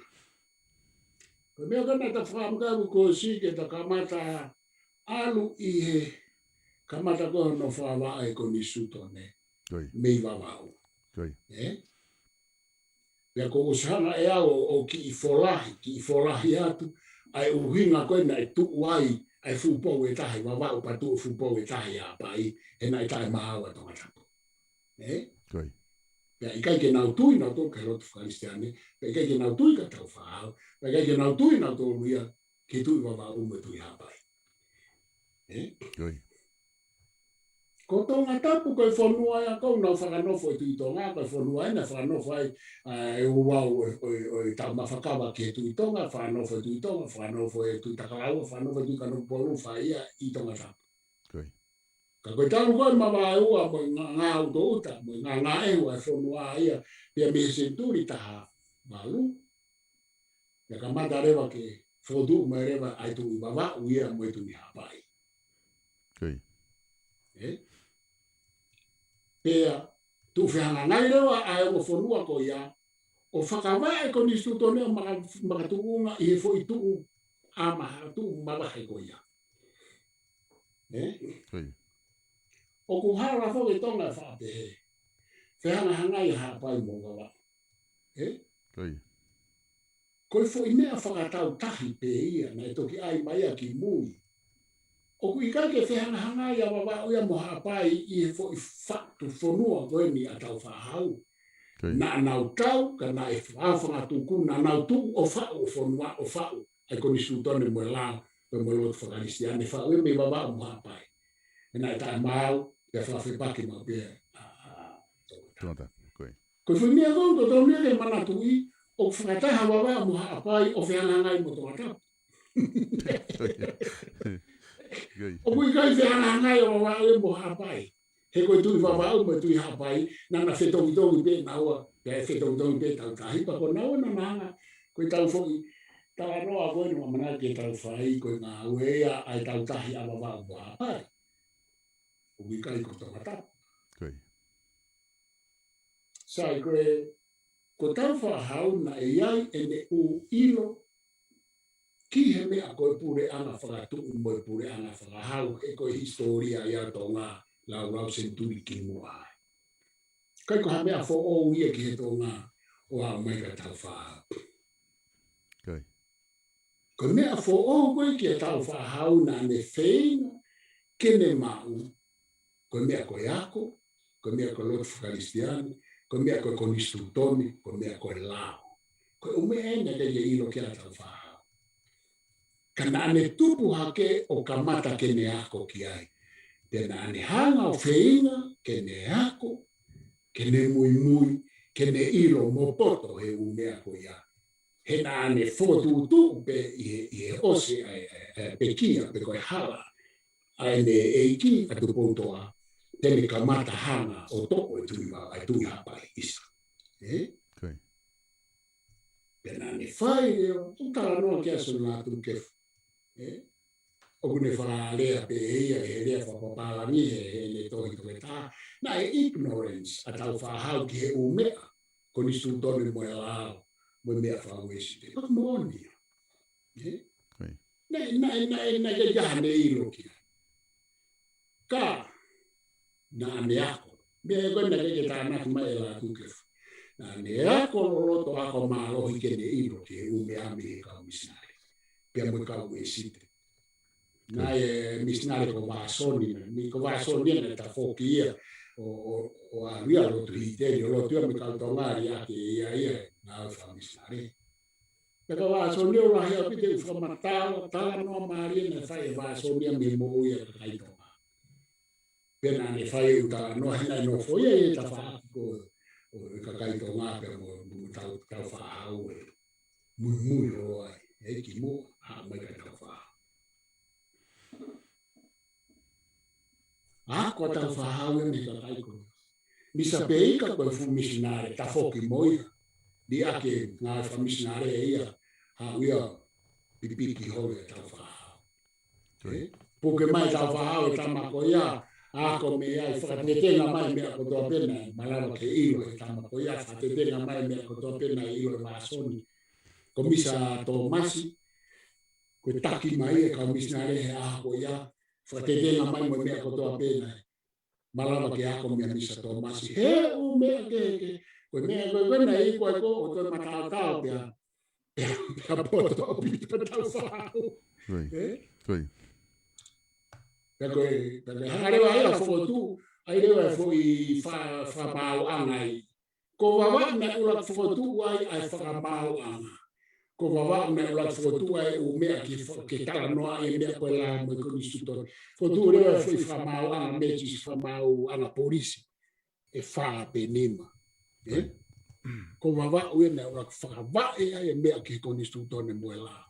mea kana ta whaamkaru ko si ke ta kamata alu I he kamata koe no whawa e ko ni stūtone. Mei wawau.
Koi.
Pea ko usana e au o ki I folahi atu ai uhinga koe na e tuuai ai fupo e tahi wawa o patu fupo e tahi a pai e nai tahi mahawa tonga tapu.
Koi.
Pea ikai ke nau tui nau tō ke rotu whakaristiane, pea ikai ke nau tui ka tau whahau, pea ikai ke nau tui nau tō luia ke tui wawa ume tui a pai.
Koi.
Ko tonga tapu koe whanua ia kou nau whakanofo e tui tonga, koe whanua ina whanofo ai e uwau o tau mawhakawa ke tui tonga, whanofo e tui tonga, whanofo e tui takaraua, whanofo e tui kanopolu whaia I tonga tapu.
Koi.
Ka koe talu koe mawa e ua mo ngā uto uta, mo ngā ewa e whanua ia, pia me senturi taha malu. Pia ka mata rewa ke whotu mai rewa ai tui wawa uia mo e tui hapai.
Koi.
Pea, tu whianga ngai rewa ai o whanua ko ia, o whakawa e ko ni stutone o makatuunga I he fo I tuu amaha, tuu mawahe ko ia.
Koi.
O ku hara fo e tonga whapehe, whianga hangai hapai mo gawa.
Koi.
Koe fo I mea whakatau tahi pe ia, na e toki ai mai a ki mui. O ku ika ke whianga hangai a wawa uia mo hapai I he fo I whatu whanua koe ni a tau whahau. Na nau tau, ka na e whawhanga tuku, na nau tu o whau o whanua o whau. Ai koni stutone mo lao, pe mo lotu whakaristiane, whau e me wawa mo hapai. E na e tae mau, pe whawhepaki mo pe.
Tonga, koi.
Ko fui mea kong, ko tau mea ke manatu I, o whakataha wawa mo hapai, o whianga ngai mo tonga tapu. O kui kai whianga ngai o wawa e mo hapai. He koe tui wawa o mo tui hapai, nana whetongi pe na ua, pe whetongi pe tau tahi, pa ko na ua na nanga, koe tau whoki, tawa roa koe ni mamana ke tau whai, koe ngā uea ai tau tahi a wawa o mo hapai. O kui kai ko tonga tapu.
Koi.
Sai koe, ko tau whahau na e iai e ne u ilo, ki he mea koe pure anga whakatu mo e pure anga whakahau, e koe historia ia tonga lau senturi ki mua. Kai ko ha mea fo o ia ki he tonga o a mai ka tau whahau.
Koi.
Ko mea fo o koe ki he tau whahau na ne whainga kene mau, ko mea koe ako, ko mea koe lotu whakaristiane, ko mea koe konistutone, ko mea koe lao. Ko umea ena ke ilo ki a tau whahau. Kana ane tupu hake o kamata kene ako ki ai. Tena ane hanga o whainga kene ako, kene mui, kene ilo mopoto he umea ko ia. He na ane whotutu pe I he ose pe kia pe koe hala. Ai ne eiki atu poutoa tene kamata hanga o toko e tui hapai isa.
Koi.
Tena ane whai eo, utala noa kia suna atu kefu. o kune whaalea pe ia e rea whapapalani e le tohi toke tā. Na e ignorance a tau whahau ki he umea, ko ni stutone mo e lao, mo mea whauesi te. Pak mooni. Na jaha ne ilo ki. Ka, na ane ako. Mea koe na keke tāna ki mai la kukefu. Na ane ako loto ako maalohi ke ne ilo ki he umea me he kau misinare. Pea mo kau esi te. Na e misinare ko vasoni, ko vasoni na ta foki ia o a ria lo tu hiteri lo tu mi kau tongari ake ia na fa misinare. Peka vasoni o la ia pite fa matala tala no mari na fa e vasoni me mo ia kai to. Pena ne fa e uta no na no foi e ta fa ko ka kai to ma pe mo ta fa au muy lo ai e ki mo a mai ka ta fa. Ako tau whahau ni ka taiko. Misa peika koe fu misinare, ta foki moia. Di ake ngā wha misinare e ia, ia pipiki hoi tau whahau. Puke mai tau whahau e tamako ia, ako me ai whakatetenga mai mea kotoa pena, malawa ke ilo e tamako ia, whakatetenga mai mea kotoa pena ilo e vasoni. Ko misa tō masi, koe taki mai e kau misinare he ako ia, whakatetenga mai mo mea kotoa pena. Malawa ke ako mea misa tō masi. He u mea ke. Koe mea koe na i koe ko o koe matau tau pia. Pia poto o pita tau whahau.
Koi.
Pia koe hangarewa hea whotu. Airewa e fwoi whamau angai. Ko wawa mea ulak whotu ai ai whamau anga. Ko wawa me ula fotu ai o mea ki tala noa e mea koe la mo ko instituto. Fotu rewa foi whamau ana metis whamau ana polisi. E wha pe nima. Ko wawa ue me ula whakawa e ai e mea ki ko instituto ne mo la.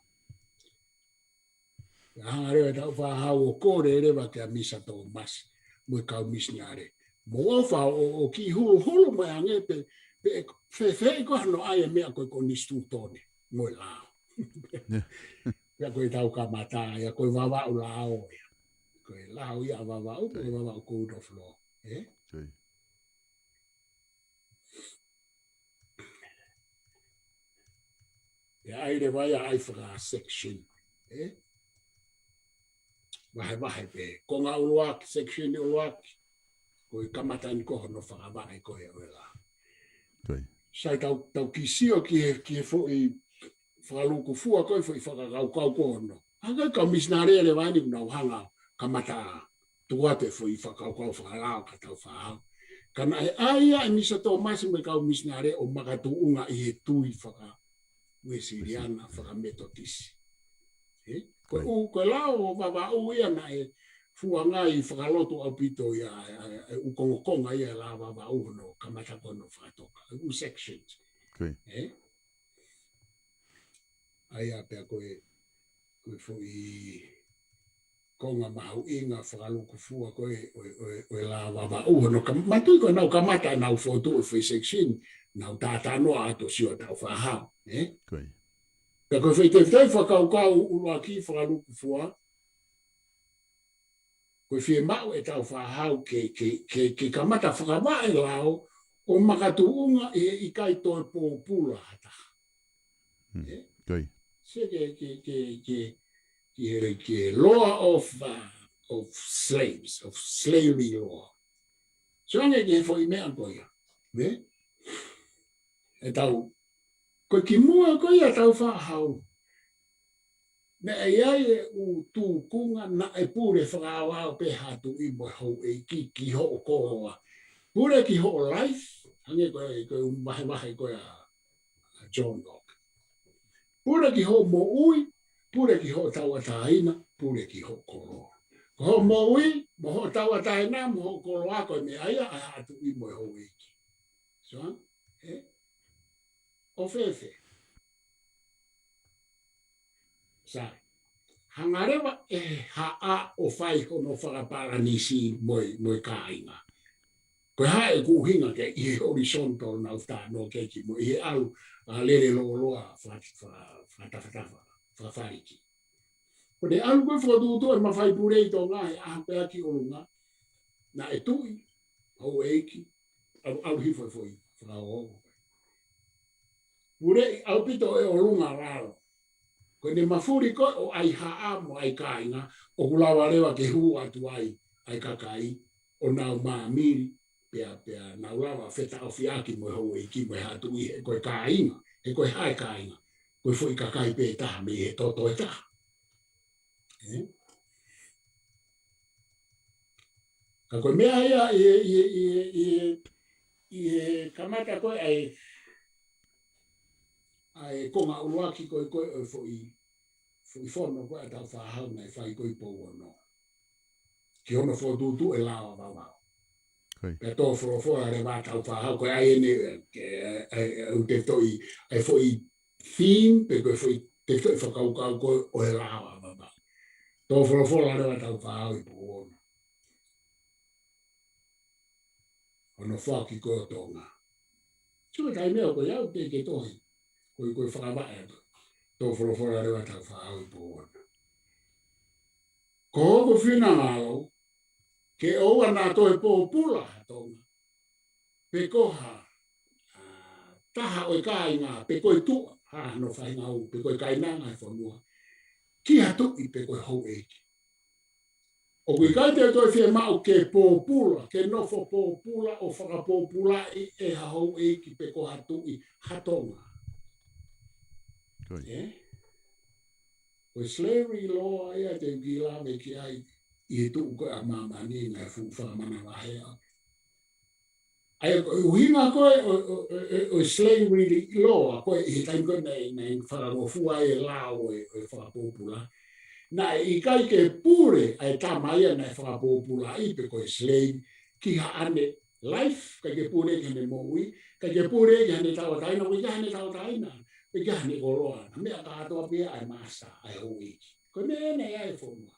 Hanga rewa tau whahau o kore rewa ke a misa tau masi. Mo kau misniare. Mo ofa o ki hulu mai ange pe fe ko no ai e mea koe ko instituto ne. Moi lao. Ia koe tau ka mata, ia koe wawau lao. Koe lao ia wawau, koe wawau code of law. Ia aire vai a aifara section. Wahe pe. Ko ngā uluaki, section uluaki. Koe kamatani koho no whakawai koe oe lao. Sai tau kisio ki he fo i whakaluku fua koe whai whakakau kohono. Haka kau misnare le wani unau hanga kamata tuate whai whakakau whakalao ka tau whahau. Kana e aia e misa tō masi me kau misnare o makatu unga i he tui whaka wesiriana whakametotisi. Koe lao o wawa ia na e fua ngai whakalotu au pito ia ukongokonga ia la wawa no kamata kono whakatoka. U sections. Aia pia koe fui konga mahu inga whakaluku fua koe oe la wawa no matui koe nau kamata nau fotu o fui section nau tātanoa ato sio tau whahau. Pia koe fui te whakaukau uruaki whakaluku fua koe fie mau e tau whahau ke kamata whakawae lao o makatu unga e ikai toi pōpula hata. Se ke law of slaves, of slavery law. So ane ke foi mea koia. E tau, koe ki mua koia tau whahau. Me e ai e u tū kunga na e pure whakawao pe hatu i mo hau e ki ho o kohoa. Pure ki ho o life, hange koe mahe koe a John Locke. Pure ki ho mo ui, pure ki ho tauataina, pure ki ho koroa. Ko ho mo ui, mo ho tauataina, mo ho koroa koe me aia a hatu i mo ho iki. So, o fefe. Sai. Hangarewa e haa o whai hono whakaparanisi moi kāinga. Koe hae kuhinga ke i he horizontal nau tāno keki mo i he au lere loa whatawhatawa, whawhariki. Kone alu koe whakatutu e mawhai purei tō ngai a pēa ki orunga. Na e tui, au eiki, au hifoi foi, whakao. Purei au pito e orunga raro. Kone mafuri koe o ai haa mo ai kāinga, o kulawa rewa ke hu atu ai kakai, o nau maamiri, pēa naulawa wheta o whiaki mo hou eiki mo hatu i he koe kāinga, he koe hae kāinga, koe foi kakai pē taha me he toto e taha. Ka koe mea ia i kamata koe ai konga uruaki koe foi whono koe atau whahau nei whai koe pou ono. Ki ono whotutu e lawa wawao. Pea tō whorofora re wātau whahau koe ai ene te toi ai foi theme pe koe foi te toi whakaukau koe o e lawa wawao. Tō whorofora re wātau whahau i pou ono. Ono whaki koe o tōnga. Tua tai mea koe au te ke tohi. Koe whakawae tō whorofora rewa tau whaau i pōwana. Ko hoko whina ngālo, ke oua nā toi pōpula tōnga. Pe koha, taha oi kai ngā, pe koe tua, no whai ngau, pe koe kai nanga i whanua. Ki hatu i pe koe hou eiki. O kui kai te toi whia mau ke pōpula, ke nofo pōpula o whakapōpula e hau eiki pe ko hatu i hatonga. Koe slavery law aia te gila me ki ai i he tuu koe a mamani ngai whakamana wahea. Aia koe uhinga koe o slavery law koe i he taim koe nei whakamofua e lao e whakapōpula. Na i kai ke pure ai tamaia nei whakapōpula i pe koe slave ki ha ane life kai ke pure ki hane moui, kai ke pure ki hane tawataina, wiki hane tawataina. Pe kia ni koroa, mea ka atoa pia ai master, ai hoiki. Ko nene ai whonua.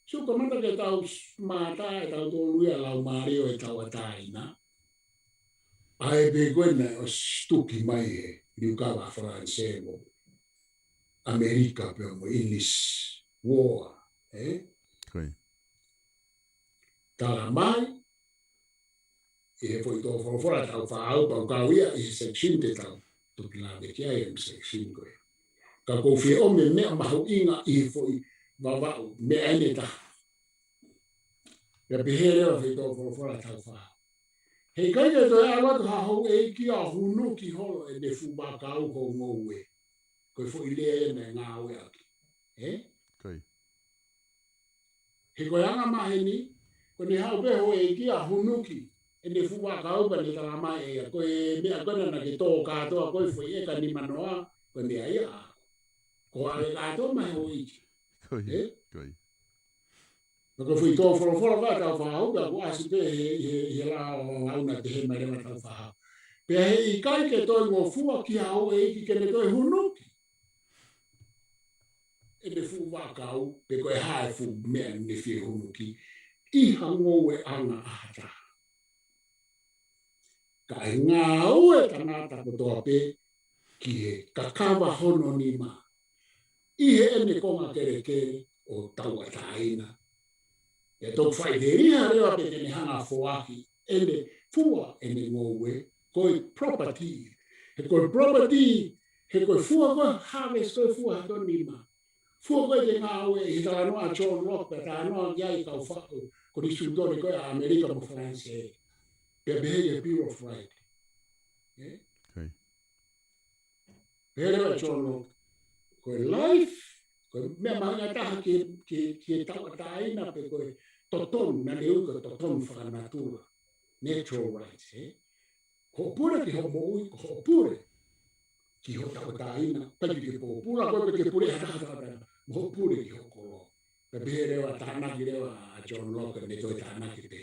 So ka mata ke tau mata e tau tō luia lau mario e tau ataina. Ai pe koena o stuki mai e liukawa France mo Amerika pe mo English war. Tala mai, e foi tō whorofora tau whaau pau kauia i section te tau. Tuki la me kia e section koe. Ka kouwhi o me mea mahu inga i foi wawau me ene taha. Pea pehere o whi tō whorofora tau whaau. Hei kai te toi awatu hahou e ki a hunu ki holo e ne fuba kau ko ngoue. Koe foi lea e me ngā ue aki. He koe anga maheni, koe ne hau peho e ki a hunu ki. E ne fuwa kaupa ni talama e koe mea kona na ke tō kātoa koe fwoi e ka ni manoa koe mea ia. Ko ale kātoa mai ho iki. Koe fwoi tō whorofora wā tau whahau ka ko asi pe he la o auna te he mai rewa tau whahau. Pea he i kai ke toi ngō fua ki hau e iki ke ne toi hunuki. E ne fuwa kau pe koe hae fu mea ne fie hunuki. I hango e anga ahata. Ka e ngā ue tangata kotoa pe ki he kakawa hono ni ma. I he ene konga kere kere o taua taina. E tō whai te ria rewa pe tene hanga whoaki ene fua ene ngoue koe property. He koe property, he koe fua koe harvest koe fua hato ni ma. Fua koe te ngā ue i tā noa John Locke pe tā noa iai kau whako ko ni sutore koe a Amerika mo France. Pea behe e Bureau of Right. Pere wa chono. Koe life, koe mea mahanga taha ki taua taina pe koe toton, na leu koe toton whakanatura. Natural rights, Ko pure ki ho moui, ko pure. Ki ho taua taina, paki ki po pura koe pe ke pure hata. Ho pure ki ho kolo. Pe behe rewa tānaki rewa a John Locke, ne toi tānaki pe.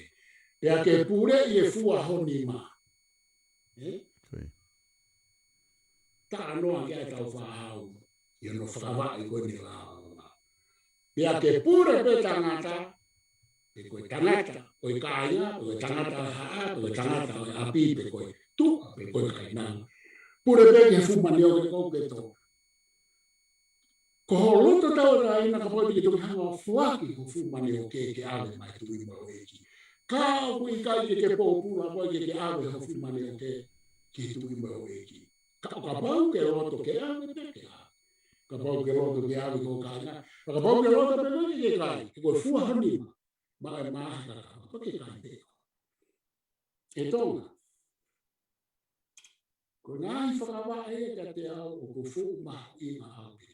Pea ke pure i e fua honi ma. Tā noa kia tau whahau. I ono whakawa i koe ni lao. Pea ke pure pe tangata. Pe koe tangata. Koe kāinga, koe tangata haa, koe tangata o api, pe koe tu, pe koe kainanga. Pure pe ke fuma neo ke kouke tō. Ko holoto tau ra ina ka poti ki toki hanga fuaki ko fumani o ke ave mai tu i mo eki. Ka ku i kai ke popula ko ke ave ko fumani o ke ki tu i mo eki. Ka pau ke roto ke ave te ke ave. Ka pau ke roto ke ave ko kanga. Ka pau ke roto pe ko ke kai. Ko fua hani ma ka ke kai te. E tonga. Ko ngai whakawa e ka te au o ko fu mahu i ma au ki to.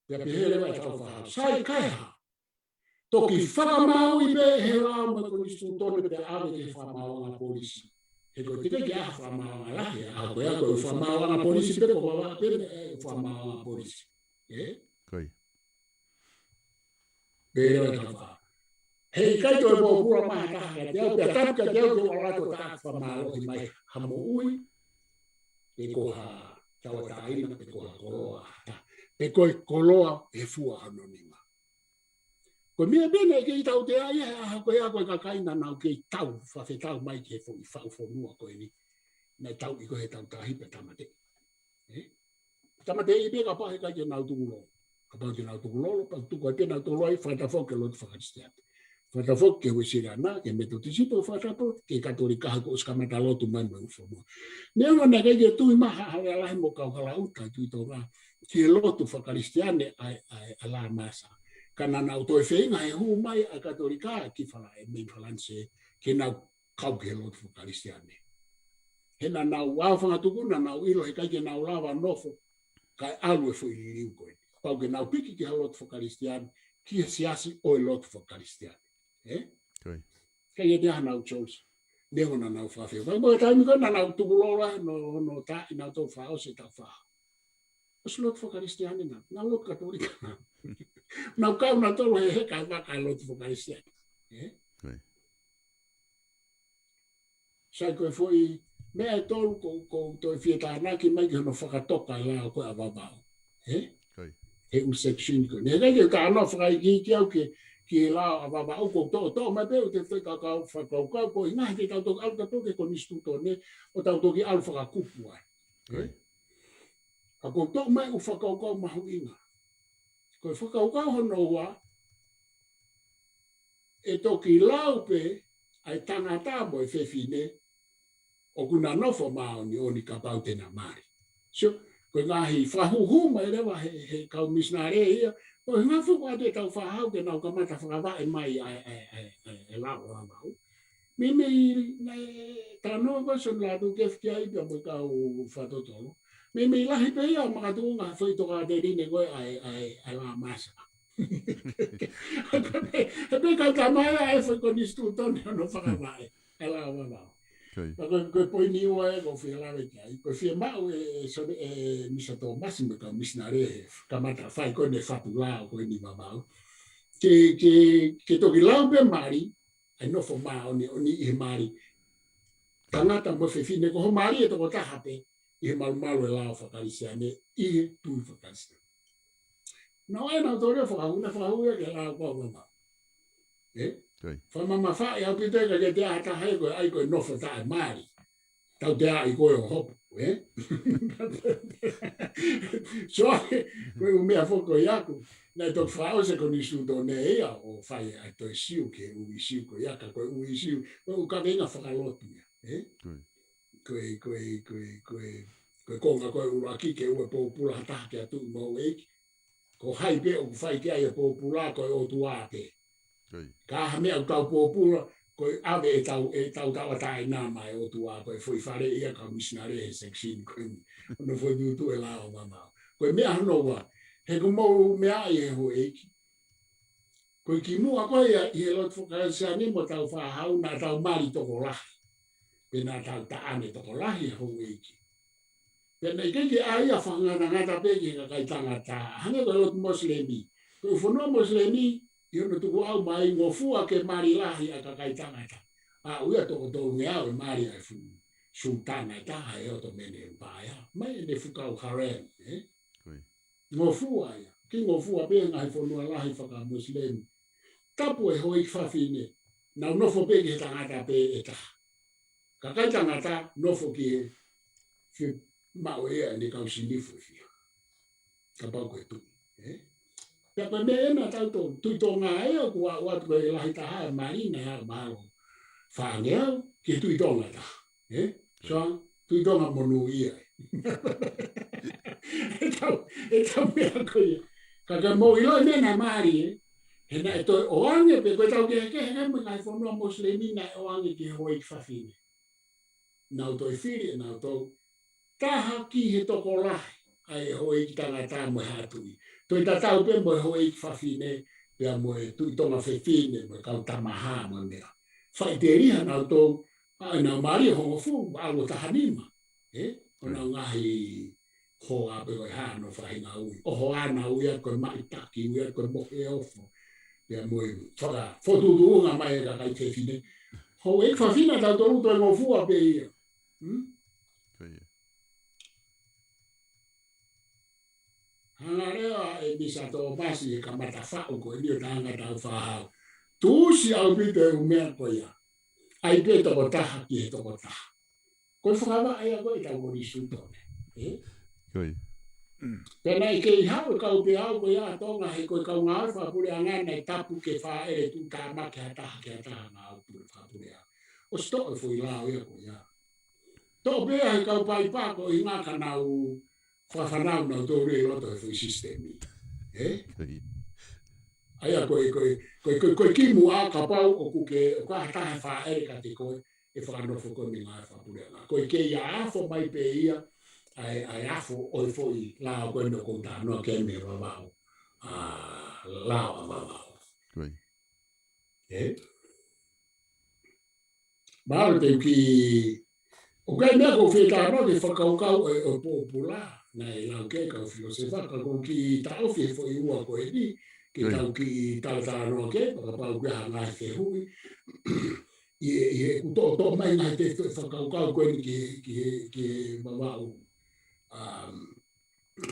Pea pehere mai tau whahau. Sai kai ha. Toki whakamau i be he rao ma ko nistu tone pe ave ke whamau ngā polisi. He ko tika ki a whamau ngā lahi. A koe a koe whamau ngā polisi pe ko wawa pe whamau ngā polisi.
Koi.
Pehere mai tau whahau. Hei kai toi mo pura maha taha ka te au, pia tapu ka te au ke walato taha whamaro i mai hamo ui, pe koha tawa taina, pe koha koloa, pe koe koloa e fua anonima. Ko mea bene ke i tau te aia, koe a koe ka kaina nau ke i tau, whawhe tau mai ke fo i whau whonua koe ni, na tau i koe tau tahi pe tamate. Tamate i pe ka pahe kai ke nau tungulolo, ka pahe ke nau tungulolo, pa tuko e pe nau tungulolo i whatafoke lotu whakatisteate. Whatafok ke wisirana, ke metotisipo whatafok, ke katolikaha ko uskamata lotu mai mai ufomo. Neo na kege tui maha hale alahi mo kaukala uta tui toga, ke lotu whakaristiane ai ala masa. Kana nau toi whenga he hu mai a katolikaha ki whala e mei whalanse, ke nau kau ke lotu whakaristiane. Hena nau wawhanga tukuna, nau ilo he kaike nau lava nofo, kai alue fo i liu koe. Pau ke nau piki ki ha lotu whakaristiane, ki he siasi o lotu whakaristiane. Kai e tea nau chose. Neo na nau whawheo. Kai moe taimi koe na nau tukulola no ta i nau tau whao se tau whao. Os lotu whakaristiane na. Nau lotu katolika na. Nau kau na tolo he kai waka lotu whakaristiane. Sai koe foi mea e tolu ko toi whietānaki mai ki hono whakatoka i lao koe a wabao. He u section koe. Ne rege ka anō whakaiki ki au ki la ava au ko to mai pe te te ka ko ina te tau to au to ke ko nistu to ne o tau to ki alfa ka kupu ai ka ko to mai u fa ko ma huina ko fa ko hono wa e to ki lau pe ai tangata mo e fefine o kuna no fo ma oni ka pau te na mari so ko ngahi fa hu mai le wa he ka misnare ia. O nga fu wa te tau whahau ke nau kamata whakawa e mai e lao a mau. Mime i tano wa son la tu kef kia i pia mo ka u whatotolo. Mime i lahi pe ia maka tuunga whai toka te rine koe ai la masa. Pe ka tamaya e whai konistu tone ono whakawa e lao a mau. Koe poi niwa e ko whialawe kia. Koe whia mau e misa tō masi me ka misnare kamata whai koe ne whatu lao koe ni mamau. Ke toki lau pe mari, ai nofo maa oni i mari. Tangata mo whiwhine ko ho mari e toko tahape i he malu e lao whakarisiane i he tui whakarisiane. Nau e nau tōrea whakahuna ke lao kua mamau. Whamama wha e au pite ka ke te ata hei koe ai koe nofo tae maari. Tau te ai koe o hopu, So, koe umea whoko i aku. Nei tok whao se ko nisu tō ne ea o whai ai toi siu ke ui siu koe aka koe ui siu. Koe uka inga whakalotu ia. Koe konga koe uraki ke ue pōpula hataha ke atu mau eiki. Ko hai pe o whai ke ai e pōpula koe o tuate. Ka hame au tau pōpura, koe ave e tau tawatai nā mai o tua, koe fwoi whare ia ka missionare he section koe ni. Ono fwoi tutu e lao mamau. Koe mea hanoa, he kumou mea i he ho eiki. Koe ki mua koe i he lot whakaisa ni mo tau whahau nā tau mari toko lahi. Pe nā tau taane toko lahi ho eiki. Pe nei keke aia whangana ngata peke ka kai tangata, hange koe lot moslemi. Koe whanua moslemi, i ono tuku au mai ngofua ke mari lahi a kakai tangata. A uia toko tōu me au e mari ai fu sultana i taha e oto mene e mpaya. Mai e ne fukau harem. Ngofua ia. Ki ngofua pe ngai whanua lahi whaka muslim. Tapu e hoi whawhine. Nau nofo pe ki he tangata pe e taha. Kakai tangata nofo ki he mau ea ne kau sinifu fia. ka pau koe tu. Pea koe me ena tautou, tui tō ngā eo kua watu koe lahi taha e marina ya mālo. Whāngeau, ki tui tō ngā taha. So, tui tō ngā monu ia. E tau mea koe. Kaka mo iloi mena maari Hena e toi oange pe koe tau ke hena mo ngai whanua Muslimina e oange ki hoi ki whawhine. Nau toi whiri e nau tau taha ki he toko lahi ai hoi ki tangata mo hatui. Toi tatau pe mo hoi ki whawhine pea mo e tui tonga whewhine mo e kau tamaha mo mea. Whai te riha nau tau ai nau maari hongo fu awo tahanima. O nau ngahi hoa pe koe hano whahinga ui. Oho ana ui a koe maitaki ui a koe mohe ofo. Pea moi whaka whotutuunga mai e ka kai whewhine. Hou e whawhina tau tōru toi ngō fua pe ia. Hanga rea e misa tō masi e ka mata whao ko e nio tanga tau whahau. Tūsi au pite u mea ko ia. Ai pe toko taha ki he toko taha. Koe whakawa ai a koe tau mori sutone. Pena i kei hau e kau pe hau koe a tonga he koe kau ngā uwha pure a ngana i tapu ke wha ere tu tā make ha taha ke ha taha ngā au pure wha pure a. O sto e fui lao ia koe ia. Tō pēa he kau pai pāko i ngā kanau whawhanau nau tō rei roto e fui sistemi. Aia koe kimu a ka pau o kuke o ka taha wha ere ka te koe e whanofo koe mi ngā wha pure a ngā. Koe kei a afo mai pe ia ai afo oi foi lao koe no kouta no ke me wawao lao a wawao. Māro te ki o kai mea ko wheta no ke whakaukau o pōpula na e lau ke kau filosefa ka ko ki tau whi foi ua koe ni ke tau ki tau no ke pakapau ke hanga he hui i kuto mai ngai te whakaukau koe ni ki wawao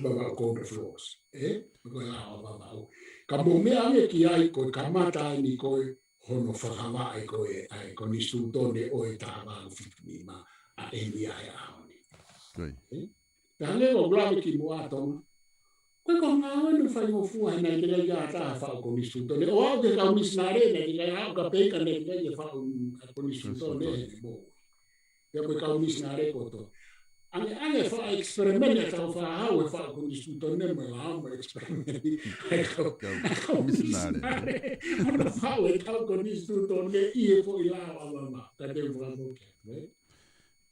Babao Cobra Floors. Koe lao babao. Ka mo mea me ki ai koe kamata ni koe hono whakawa ai koe ai ko ni stutone o e tawa o whitni ma a eni ai a honi. Te hane o glame ki mo atonga. Koe ko ngā anu whai mo fua hena i tega i a taha whao ko ni stutone. O au te kau misnare ne i gai au ka peika ne i gai whao ko ni stutone ne mo. Pea koe kau misnare koto. Ange fa experimenta tau fa hau e fa con istutone me la amo experimenti. Ecco, misnare. Ono fa e tau con istutone I e foi la mama. Ta te fa mo ke.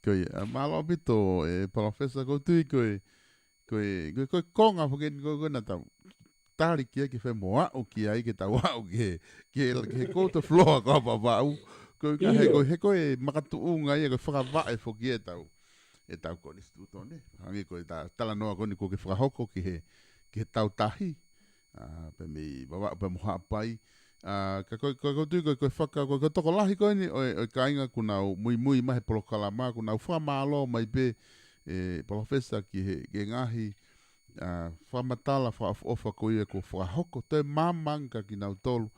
Koe, malo pito e professor ko tui koe konga porque koe na tau tari kia ki fe moa o ki ai ke tau au ke ko to floor ko ba koe he koe makatu unga ia koe whakava e foki e tau. E tau koni stutone. Hangi koe tala noa koni ko ke whakahoko ki he tau tahi. Pe mi bawa pe moha pai. Ka koe tui koe whaka, koe toko lahi koe ni o kainga kunau mui mahe polokalama, kunau whamalo mai pe professor ki he ngahi whamatala whaofa koe ko whakahoko. Te mamanga ki nau tolu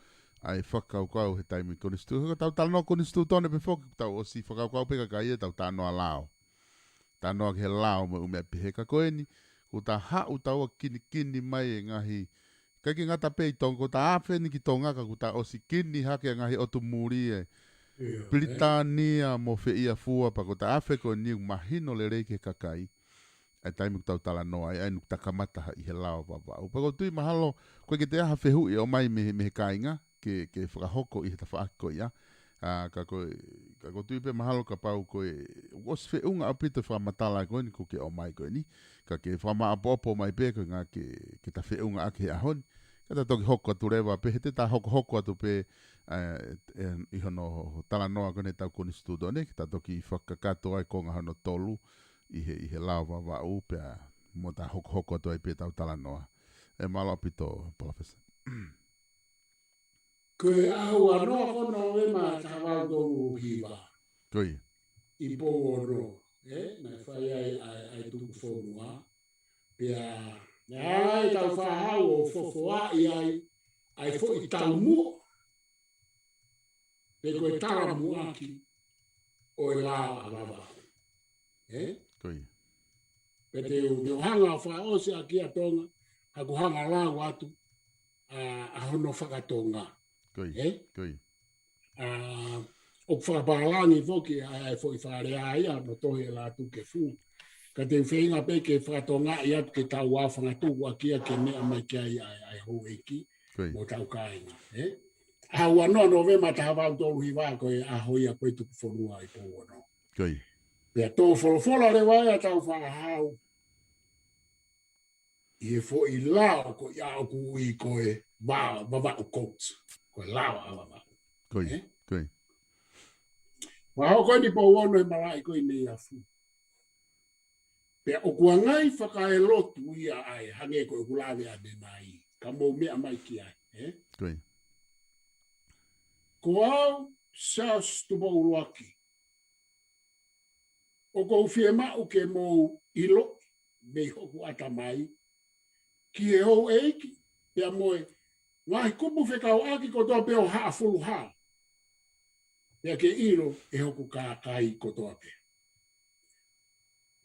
ai whakaukau he taimi koni stutone. Tau tala noa koni stutone pe whoki tau o si whakaukau peka kai e tau tānoa lao. Tanoa ke lao me umea piheka koe ni, ko ta hau taua kini mai e ngahi, kaki ngata pei tonga, ko ta awhe ni ki tongaka, ko ta osi kini hake ngahi otu muri e, Britania mo fe ia fua, pa ko ta awhe koe ni mahino le reike kakai, ai taimi ku tau tala noa, ai nuk takamata i he lao wawau. Pa ko tui mahalo, koe ke te aha whehui o mai me he kainga, ke whakahoko i he tawhaaki koe ia, ka ko tui pe mahalo ka pau koe os fe unga apito whamatala koe ni ko ke o mai koe ni ka ke whama apopo mai pe koe ngā ke ta fe unga ake ahon ka ta toki hoko atu rewa pe he te ta hoko atu pe i hono tala noa koe ne tau koni studone ki ta toki whakakato ai konga hono tolu i he lao wawa upe mo ta hoko atu ai pe tau tala noa e malo apito professor
Koe ahu anoa kono e ma tawau tongu hiwa.
Koe.
I po ono. Na whai ai tuku whonua. Pea, ai tau whahau o whowhoa i ai fo i tau mua. Pe koe tara muaki o e lao a wawa.
Koe.
Pe te hanga wha ose a kia tonga. Aku hanga la watu a hono whakatonga.
Koi. Koi.
O whakapalangi foki ai foi wharea ia no tohi e la tu ke fu. Ka te whenga pe ke whakatonga ia ke tau wāwhanga tūku a kia ke mea mai kia ai hou eki. Mo tau kāinga. Aua no ve mata hawau tolu hiwa koe a hoia koe tuku whonua i pō no.
Koi.
Pea tō wholofola re wai a tau whahau. I e fo i lao ko ia o kui koe wawa o coats. Koe lao a wawa.
Koi. Koi.
Wahau koe ni pō wono e marai koe nei a fu. Pea o kua ngai whakae lotu ia ai hange koe hulawe a denai. Ka mō mea mai ki ai.
Koi.
Ko au sas tupo uruaki. O kou whiema o ke mō ilo, mei hoku ata mai, ki e hou eiki, pea moe, ngahi kupu whekau aki kotoa peo haa fulu haa. Pea ke ilo e hoku kākai kotoa pea.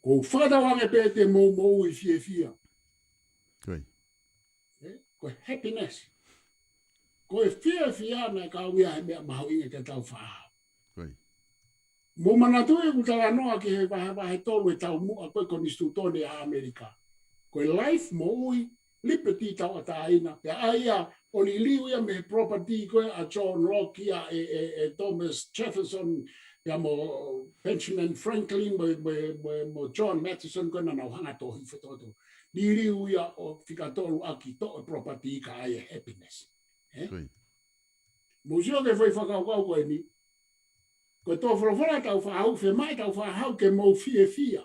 Kou whakatawange pea te mou i fia.
Koi.
Ko happiness. Ko e fia na ka wia he mea maho inga te tau whahau.
Koi.
Mo manatu e kutala noa ki he wahe tolu e tau mua koe konistu tone a Amerika. Ko e life mo ui, liberty tau ata aina. Pea aia, o li liu ia me property koe a John Locke ia e Thomas Jefferson, ia mo Benjamin Franklin, mo John Matheson koe na nau hanga tohi whetoto. Li liu ia o whikatolu aki to e property ka aia happiness. Museo ke foi whakau koe ni. Koe tō whorowhora tau whahau, whe mai tau whahau ke mou fia.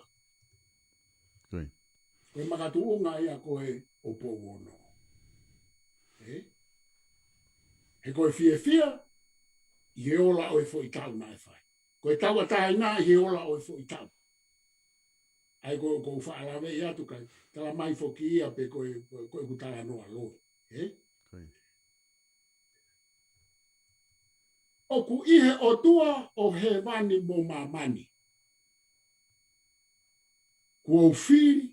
Koe makatu unga ia koe o pōwono. He koe fia, i he ola o e fo i tau nai whai. Koe tau a tae nā, i he ola o e fo i tau. Ai koe whaalawe i atu kai, tala mai foki ia pe koe kutala noa loi. O ku ihe o tua o he wani mo mamani. Ku o whiri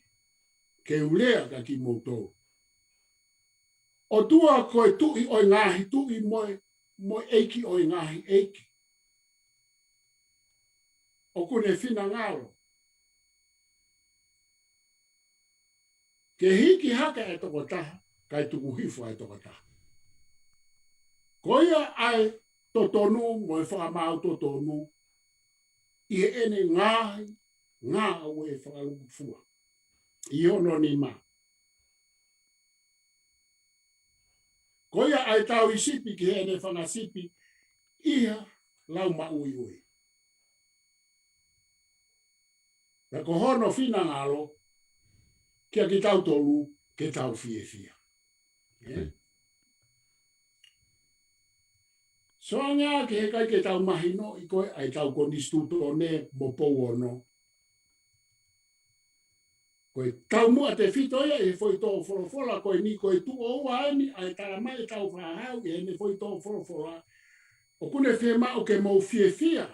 ke ulea ka ki mo tō. O tua koe tui o ngahi tui mo eiki o ngahi eiki. O kune whina ngaro. Ke hiki haka e toko taha, kai tuku hifo e toko taha. Koia ai totonu mo e whakamau totonu i ene ngahi ngā au e whakalukufua. I ono ni ma. Koia ai tau i sipi ki ene whangasipi ia lau ma ui ui. Ka ko hono whina ngalo kia ki tau tolu ke tau fia. So ngā ke he kai ke tau mahino i koe ai tau konistu tōne mo pouono. Koe tau mua te whito ia e foi tō wholofola koe ni koe tu o waani ai tala mai tau whahau i hene foi tō wholofola. O kune whiema o ke mau fia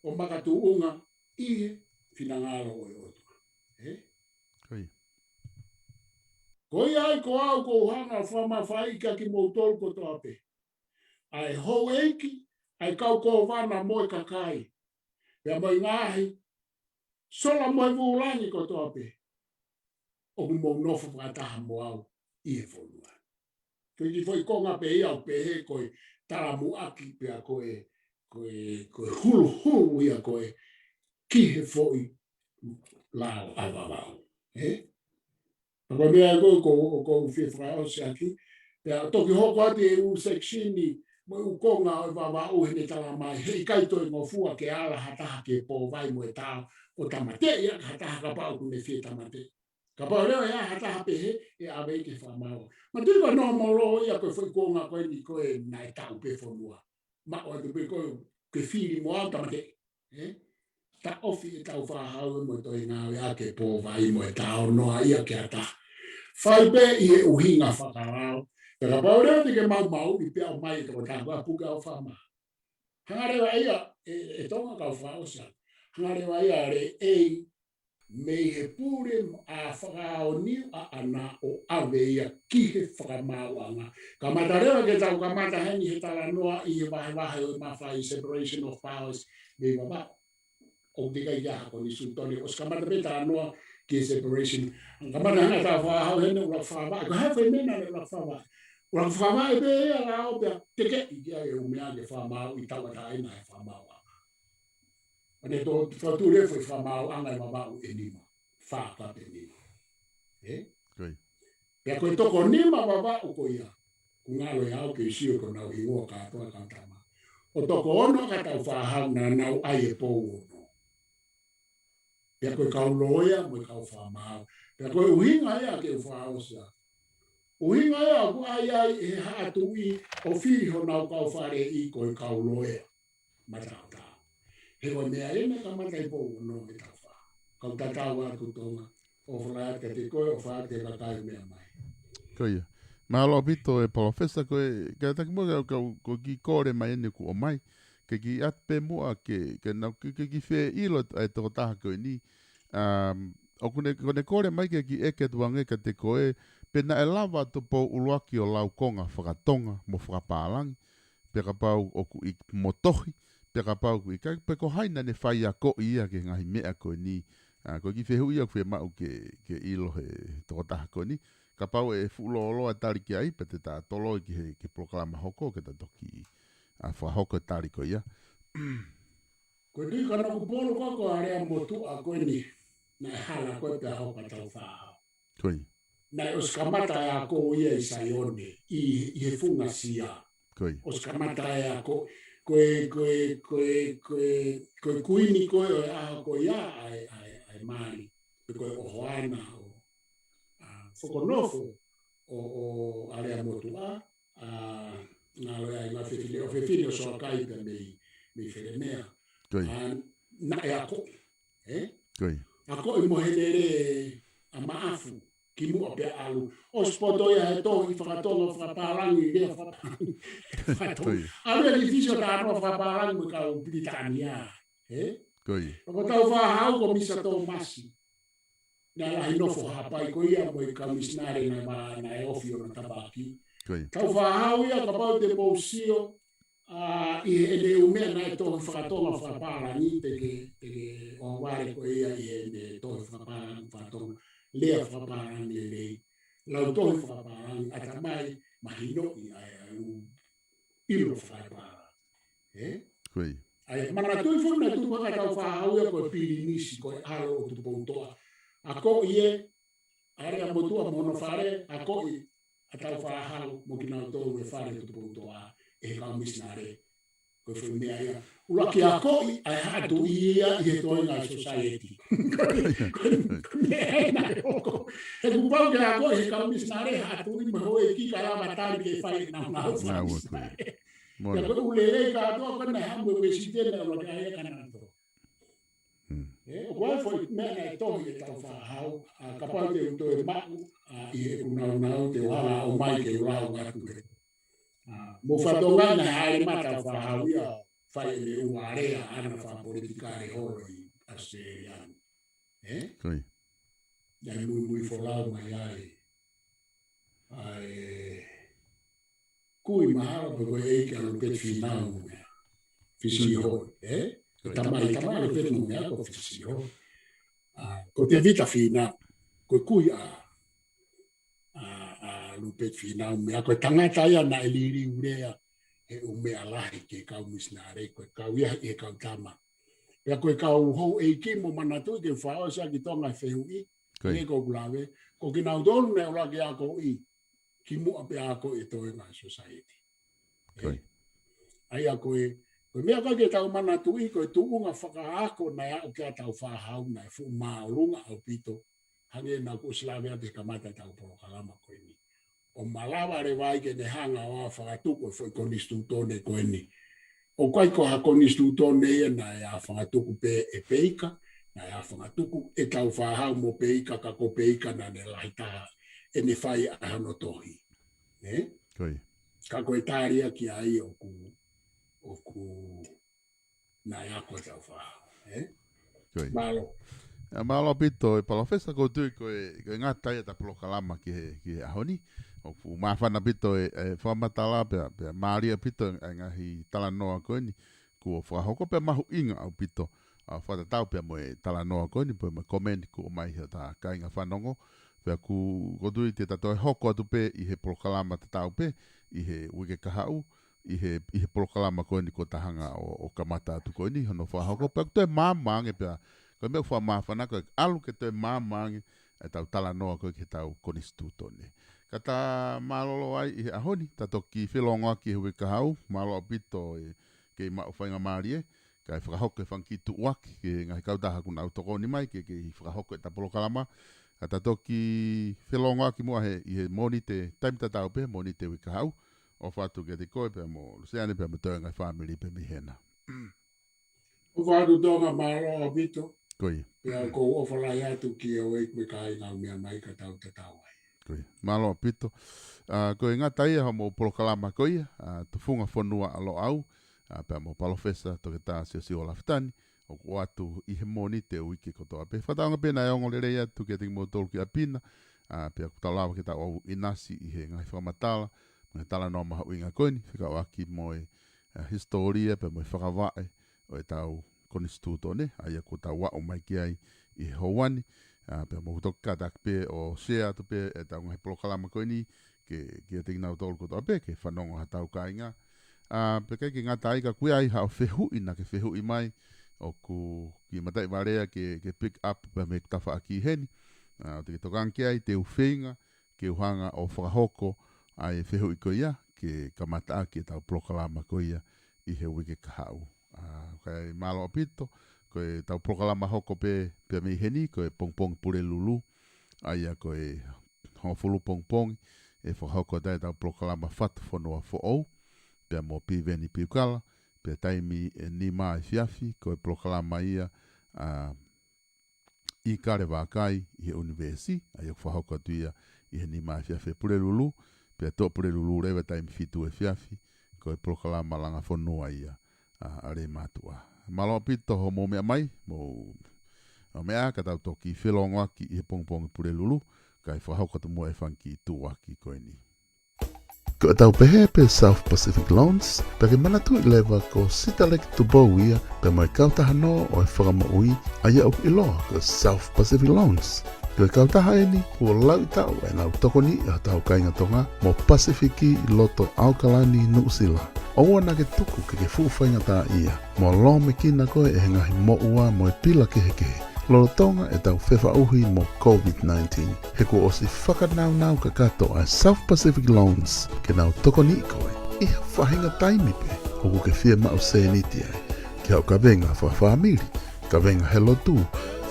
o makatu unga i whina ngāro o e otu. Koe ai ko au ko hanga whama whai ka ki mau tolu ko tō ape. Ai hou eiki, ai kau ko wana moe kakai. Pea mai ngahi, sola moe vulangi ko tope. O mo nofu whataha mo au i e wholua. Koe ki foi konga pe ia o pe he koe taramu aki pea koe hulu ia koe ki he foi lao awawau. Pako mea koe ko whiwhai o se aki. Pea toki hoko ati e u sekshini mo u konga o wawa o hene tala mai hei kaito i ngofua ke ala hataha ke po vai mo e tau o tamate ia hataha ka pao kune whie tamate. Ka pao leo ia hataha pehe e awe ke whamao. Ma tui no moro ia koe whai konga koe ni koe nai tau pe whanua. Ma o te pe koe ke whiri mo au tamate. Ta ofi e tau whahau mo toi ngau ia ke po vai mo e tau noa ia ke hataha. Whai pe i e uhinga whakarao. Pero paure te ke mau i pia mai to ta ba puka o fama. Hangare wa ia e tonga ka fa osa. Hangare wa ia re me he pure a whakaoni a ana o awe ia ki he whakamauanga. Ka matarewa ke tau ka mataheni he tala noa i he wahe o mawhai separation of powers me wabao. O tika i aha ko ni sutoni. O skamata peta noa ki separation. Ka matahena tau whahau hene ula whawai. Ko hawhi mena le ula whawai. Ula whawai be ea la o pia teke i kia e umea ke whamau i tau ataina he whamauanga. Ane to whature foi whamau angai mawau e nima. Whaka pe nima.
Koi.
Pea koe toko nima mawau ko ia. Kungalo e au ke isio ko nau ingoa katoa kantama. O toko ono ka tau whahau na nau ai e pou ono. Pea koe kauloia mo i kau whamau. Pea koe uhinga ea ke whahau sia. Uhinga ea ku ai ai e hatu i o whiho nau kau whare i koe kauloia. Matau ta. He koe mea ene ka matai pou no me tau wha. Kau tatau atu tonga. O whalai te te koe o wha te kakai mea mai.
Koia. Mahalo pito e profesa koe, ka taki mua ko ki kore mai ene ku o mai, ke ki atpe mua ke nau ke ki whee ilo e toko taha koe ni. O kone kore mai ke ki eke tuange ka te koe, pena e lava to po uruaki o lau konga whakatonga mo whakapālangi, peka pau o ku i motohi, peka pau ku i kai peko haina ne whai a ko ia ke ngahi mea koe ni, ko ki whehu ia ku e mau ke ilo he toko taha koe ni, ka pau e fulo a tari ki ai, pe te tā tolo i ke proklama hoko, ke ta toki a whahoko e tari ko ia.
Koe ni kana kupolo kako area motu a koe ni, na e hala koe pia hoka tau whahau.
Koi.
Na os kamata e a ko ia i saione, i he funga sia.
Koi.
Os kamata e a ko, koe kuini koe o e aha ko ia ai mani. Koe o hoana o whakonofo o area motua, ngā loa i ngā whewhine, o whewhine o soa kaipa mei where mea.
Koi.
Na e ako,
Koi.
ako i mohenere a maafu, ki mua pe alu. O spoto ia he tō i whakatono whakaparangi, rea whakatonga. Alu e ki fisio tā anua whakaparangi mo kau Britania.
Koi.
Ko tau whahau ko misa tō masi. Na lahi nofo hapai ko ia mo i kamisnare na e ofio na tabaki. Tau whahau ia ka pau te mausio i ene umea na e tohi whakatonga whakaparangi teke o ware ko ia i ene tohi whakaparangi lea whakaparangi e lei. Lau tohi whakaparangi ata mai mahino i ai ilo whakaparangi.
Koi.
Ai mana tui funa tu ka tau whahau ia ko e pili nisi ko e alo o tu poutoa. Ako ie, area motua mono whare, ako i atau whahau mo ki nau tōu e whare tu poutoa e kau misnare. Ko whi mea ia. Ula ki ako i ai hatu ia i he toinga society. Ko mea ena e oko. He kupau ke ako i he kau misnare hatu i maho e ki karama tari ke whare nau nau whare. Ia ko ulelei ka atoa kona hamwe we sitene ula ke aia kananato. O koe foi mea e tohi e tau whahau, ka pau te uto e mau, i e kunau te wala o mai ke urau ngatu ke. Mo whatonga na haere mata whahau ia, whai le uarea ana whapolitikare horo i Australian.
Koi.
Ia mui wholau mai ai. Kui mahara pa koe eike alo pet whinau mea. Fisi hoi, tamai le petu mea ko fisio. Ko te vita fina, ko kui a lupet fina mea, ko tangata ia na eliri urea e umea lahi ke kau misnare, ko kau ia e kau tama. Pea ko kau hou eiki mo manatu ke whao sa ki tonga whehui, e ko kulawe, ko ki nau tonu ne ula ki ako i, ki mua pe ako e toenga society. Ai ako e, ko mea ka ke tau mana tui ko tu unga whakaako na ia o kia tau whahau na e fu maurunga au pito. Hange na ku slavea te kamata tau porokalama koe ni. O malawa re wai ke ne hanga o a whakatuko foi konistu tone koe ni. O kai ko ha konistu tone ia na ia whakatuku pe e peika, na ia whakatuku e tau whahau mo peika ka ko peika na ne laitaha e ne whai ahano tohi. Ka koe tāria ki ai o ku na ia koe tau whahau. Malo.
Malo pito e palofesa ko tui ko e ngata ia ta polokalama ki ahoni. O fu mafana pito e whamatala pe Maria pito e ngahi talanoa ko ni. Ko whahoko pe mahu inga au pito. A whatatau pe mo e talanoa ko ni po me komeni ko mai hea ta kainga whanongo. Pea ku tui te tato e hoko atu pe i he polokalama te tau pe i he wike kahau. I he polokalama ko ni ko tahanga o kamata atu ko ni. Hono whahoko pe ku te mamange pea. Ko me fa mafana ko alu ke te mamangi e tau tala noa ko ke tau konistuto ne. Kata malolo ai i ahoni tato ki filonga ki hui kahau malo pito e ke ma ufainga marie ka e whakahoke whanki tu waki ke ngai kautaha kuna autoko ni mai ke i whakahoke ta polokalama kata toki filonga ki mua he i he moni te taimta tau pe moni te hui kahau o whatu ke te koe pe mo luseane pe mo toi ngai family pe mi hena.
O whātu tonga māroa pito.
Koi.
Pea ko o whalai atu ki o ekwe kai ngau mea mai ka tau te tau ai.
Koi. Malo pito. Koe ngata ia ha mo polokalama koi. Tufunga whanua alo au. Pea mo palofesa toke tā si o lafitani. O ko atu i he moni te uike kotoa pe. Whataonga pena e ongo lerei atu ke tingi mo tolu ki a pina. Pea kutalawa ke tau au inasi i he ngai whakamatala. Ngai tala noa maha uinga koini. Whika waki mo e historia pe mo e whakawai. O e tau konistuto ne aia ko ta wa o mai ki ai I Hawani pe mo to katak pe o share to pe e tau ngai polokalama ko ni ke te ngau tol ko to pe ke fanongo ha tau kainga pe ke ngata ai ka kui ai ha fehu ina ke fehu I mai o ku ki matai varea ke pick up pe me tafa aki heni te to kanki ai te ufeinga ke uhanga o whakahoko ai fehu I ko ia ke kamata ki tau polokalama ko ia I he wike kahau kai malo pito ko tau prokalama hoko pe mi heni ko pongpong pure lulu aia ko ho fulu pongpong e fo hoko dai tau prokalama fat fono fo o pe mo pi veni pi kala pe taimi ni mai fiafi ko prokalama ia I kare va kai I universi aia fo hoko dia I ni mai fiafi pure lulu pe to pure lulu reva taimi fitu e fiafi ko prokalama langa fono ia are matua. Malo pito ho mo mea mai, mo mea ka tau toki whilonga ki I pongpong pure lulu, kai whahauka tu mo e whanki tuaki koe ni. Ko tau pehe pe South Pacific Loans, pe ke manatu I lewa ko sitalek tu bauia pe mai kautaha no o e whakamaui aia o iloa ko South Pacific Loans. Ko kautaha e ni, ua lau tau e nau tokoni I tau kainga tonga mo Pasifiki I loto Aukalani Nuusila. Oua na ke tuku ke fuwhainga tā ia. Mo lo me kina koe e ngahi mo ua mo e pila kehe. Lolo tonga e tau whewa uhi mo COVID-19. He ko osi whakanau ka kato a South Pacific Loans ke nau tokoni koe. Iha whahinga taimi pe. Oku ke whia mau sēniti ai. Ke hau ka venga whawhamiri. Ka venga helo tū.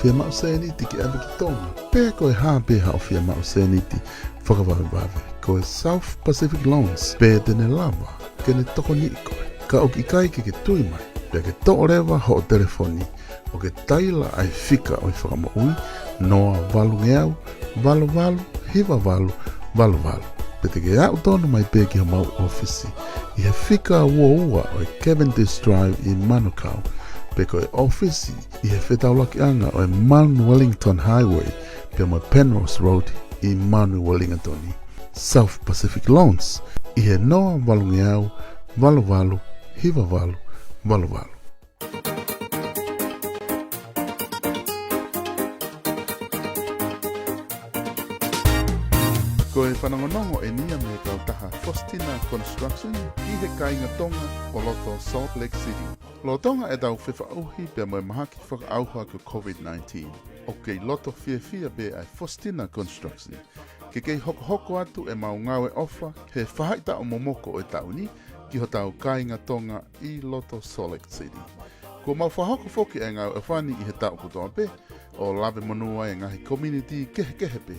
Whia mau sēniti ke abe ki tonga. Pea koe hāpe hau whia mau sēniti. Whakawawe. Koe South Pacific Loans. Pea tene lava. Kene toko ni koe. Ka o ki kai ke tui mai. Pea ke to rewa ho o telefoni. O ke taila ai fika o I whakamaui. Noa walu ngeau. Walu. Hiva walu. Pe te ke au tonu mai pe ki ho mau ofisi. I he fika ua o Cavendish Drive I Manukau. Pe koe ofisi I he whetaulaki anga o Mount Wellington Highway. Pe mo Penrose Road I Mount Wellington. South Pacific Loans. I he noa walu ngeau, walu, hiva walu. Ko e whanangonongo e nia me kautaha Faustina Construction I he kainga tonga o loto Salt Lake City. Lo tonga e tau whiwhauhi pe moe mahaki whakaauha ko COVID-19. O kei loto fia be ai Faustina Construction. Ke kei hoko atu e maungau e ofa, he whahaita o momoko e tauni, ki ho tau kainga tonga I loto Salt Lake City. Ko mau whahoko foki e ngau e whani I he tau kutoa pe, o lawe monua e ngahi community kehe pe,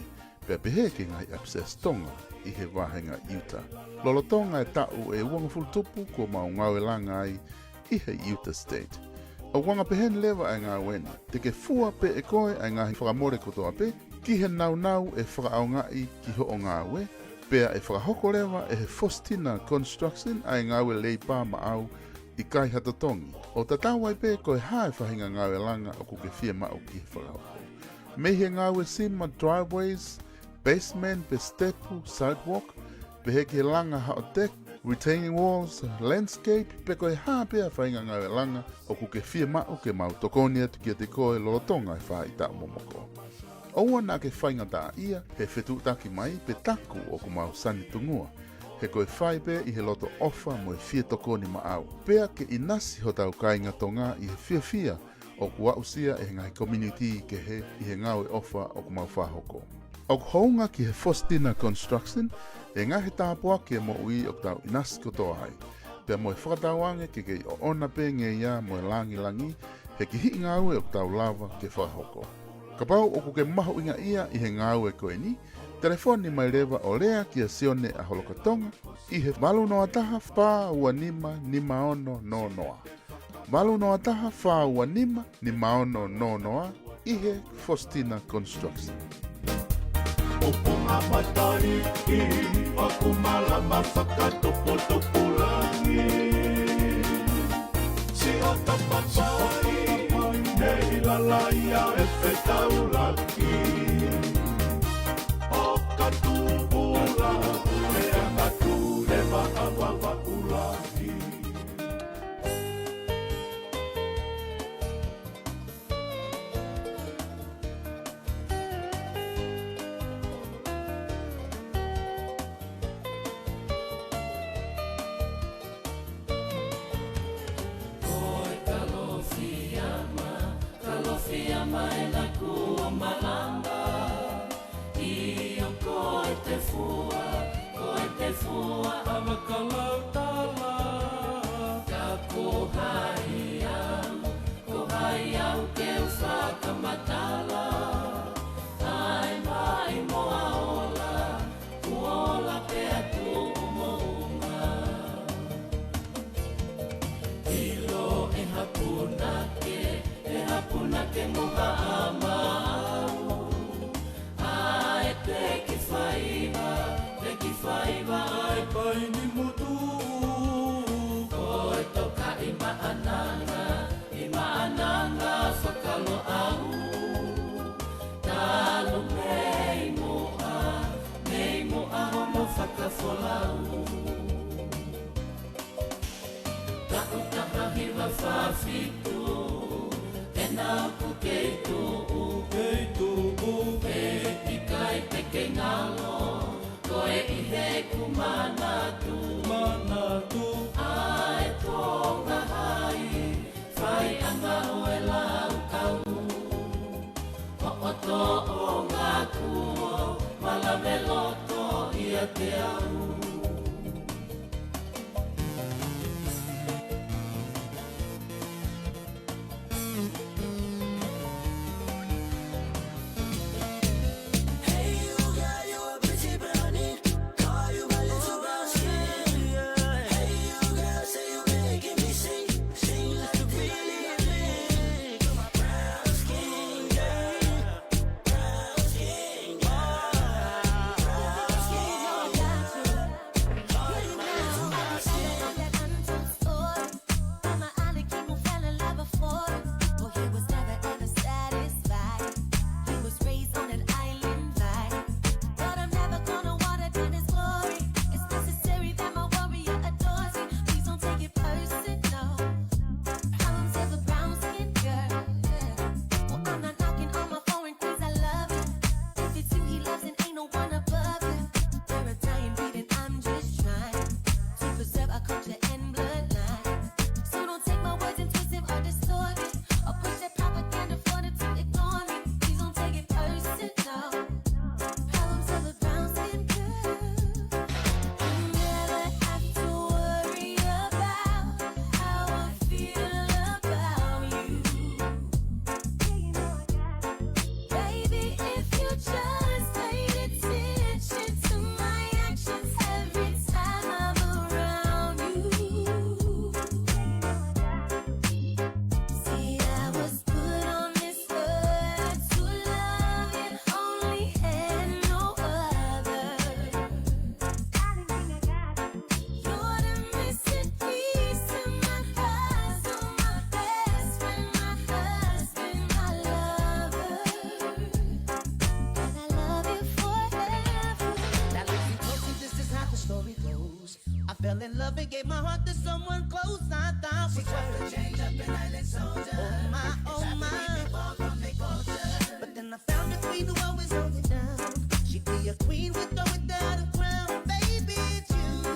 pe pehe ke ngahi access tonga I he wahenga Utah. Lolo tonga e tau e uangafulu tupu ko maungau e langa ai I he Utah State. O wanga pehen lewa e ngā wena, te ke fua pe e koe e ngahi whakamore kutoa pe, ki he nau e whakaaungai ki ho o ngā we, pea e whakahoko lewa e he Faustina Construction ai ngā we leipā maau I kai hatatongi. O tatawai pe koe hae whahinga ngāwe langa o kuke fia ma o ki whakahoko. Mehe ngāwe sima driveways, basement, pe stepu, sidewalk, pe heke langa hao deck, retaining walls, landscape, pe koe haa pea whahinga ngāwe langa o kuke fia ma o ke mau tokoni atu ki te koe lolotonga e whai ta momoko. Oua nā ke whainga tā ia, he whetu taki mai pe taku o ku mau sani tungua. He koe whai pe i he loto ofa mo e fia tokoni ma au. Pea ke inasi ho tau kainga tonga i he fia fia o ku ausia e ngai community ke he i he ngau e ofa o ku mau whahoko. O ku hounga ki he Faustina Construction, e ngā he tāpua ki e mo ui o tau inasi kotoa hai. Pea mo e whakatawange ke kei o ona pe nge ia mo e langi, he ki hi ngau e o tau lava ke whahoko. Ka pau o ku ke maho inga ia i he ngau e koe ni, telefoni mai rewa o lea ki a sione a holokatonga, i he malu noa taha wha ua nima ni maono no noa. Malu noa taha wha ua nima ni maono no noa, i he Faustina Construction.
Opo ngā matai i aku malama whakatopo-topulangi. Si o tapapai nei lalaia e whetaulaki. O katupula e angatu le whakawawakulahi.
fell in love and gave my heart to someone close. I thought was worth change up an island soldier. Oh my, oh my. But then I found a queen who always holds it down. She'd be a queen with or without a crown. Baby, it's you,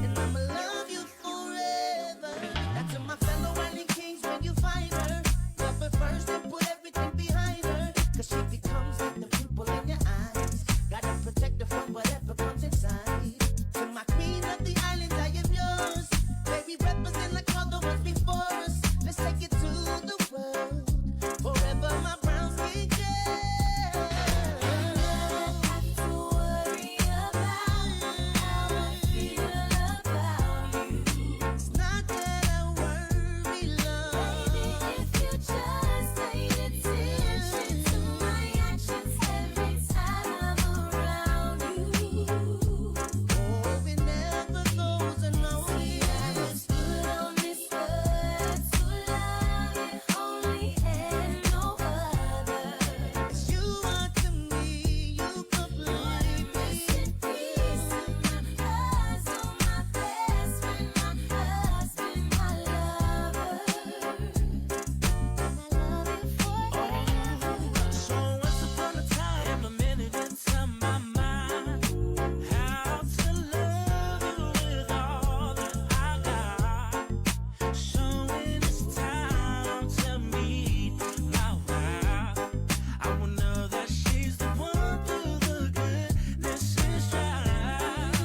and I'ma love you forever. That's to my fellow island kings when you find her. Love her first and put everything behind her. Cause she becomes like the pupil in your eyes. Gotta protect her from whatever comes inside. To my queen of the islands, I am yours. Baby, represent like all the ones before us. Let's take it to the world. Forever my brown skin girl. I never have to worry about how I feel about you. It's not that I worry, love. Baby, if you just pay attention to my actions every time I'm around you. Oh, it never goes unnoticed. I was put on this earth to love and only and no other. 'Cause you are to me, you complete me. Rest in peace to my husband, my best friend, my husband, my lover. And I love you forever.
So once upon a time, a minute into my mind, how to love you with all that I got. So when it's time to meet my wife, I will know that she's the one through the goodness and strife.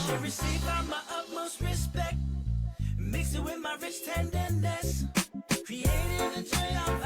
She received all my utmost respect, mix it with my rich tenderness, created a joy of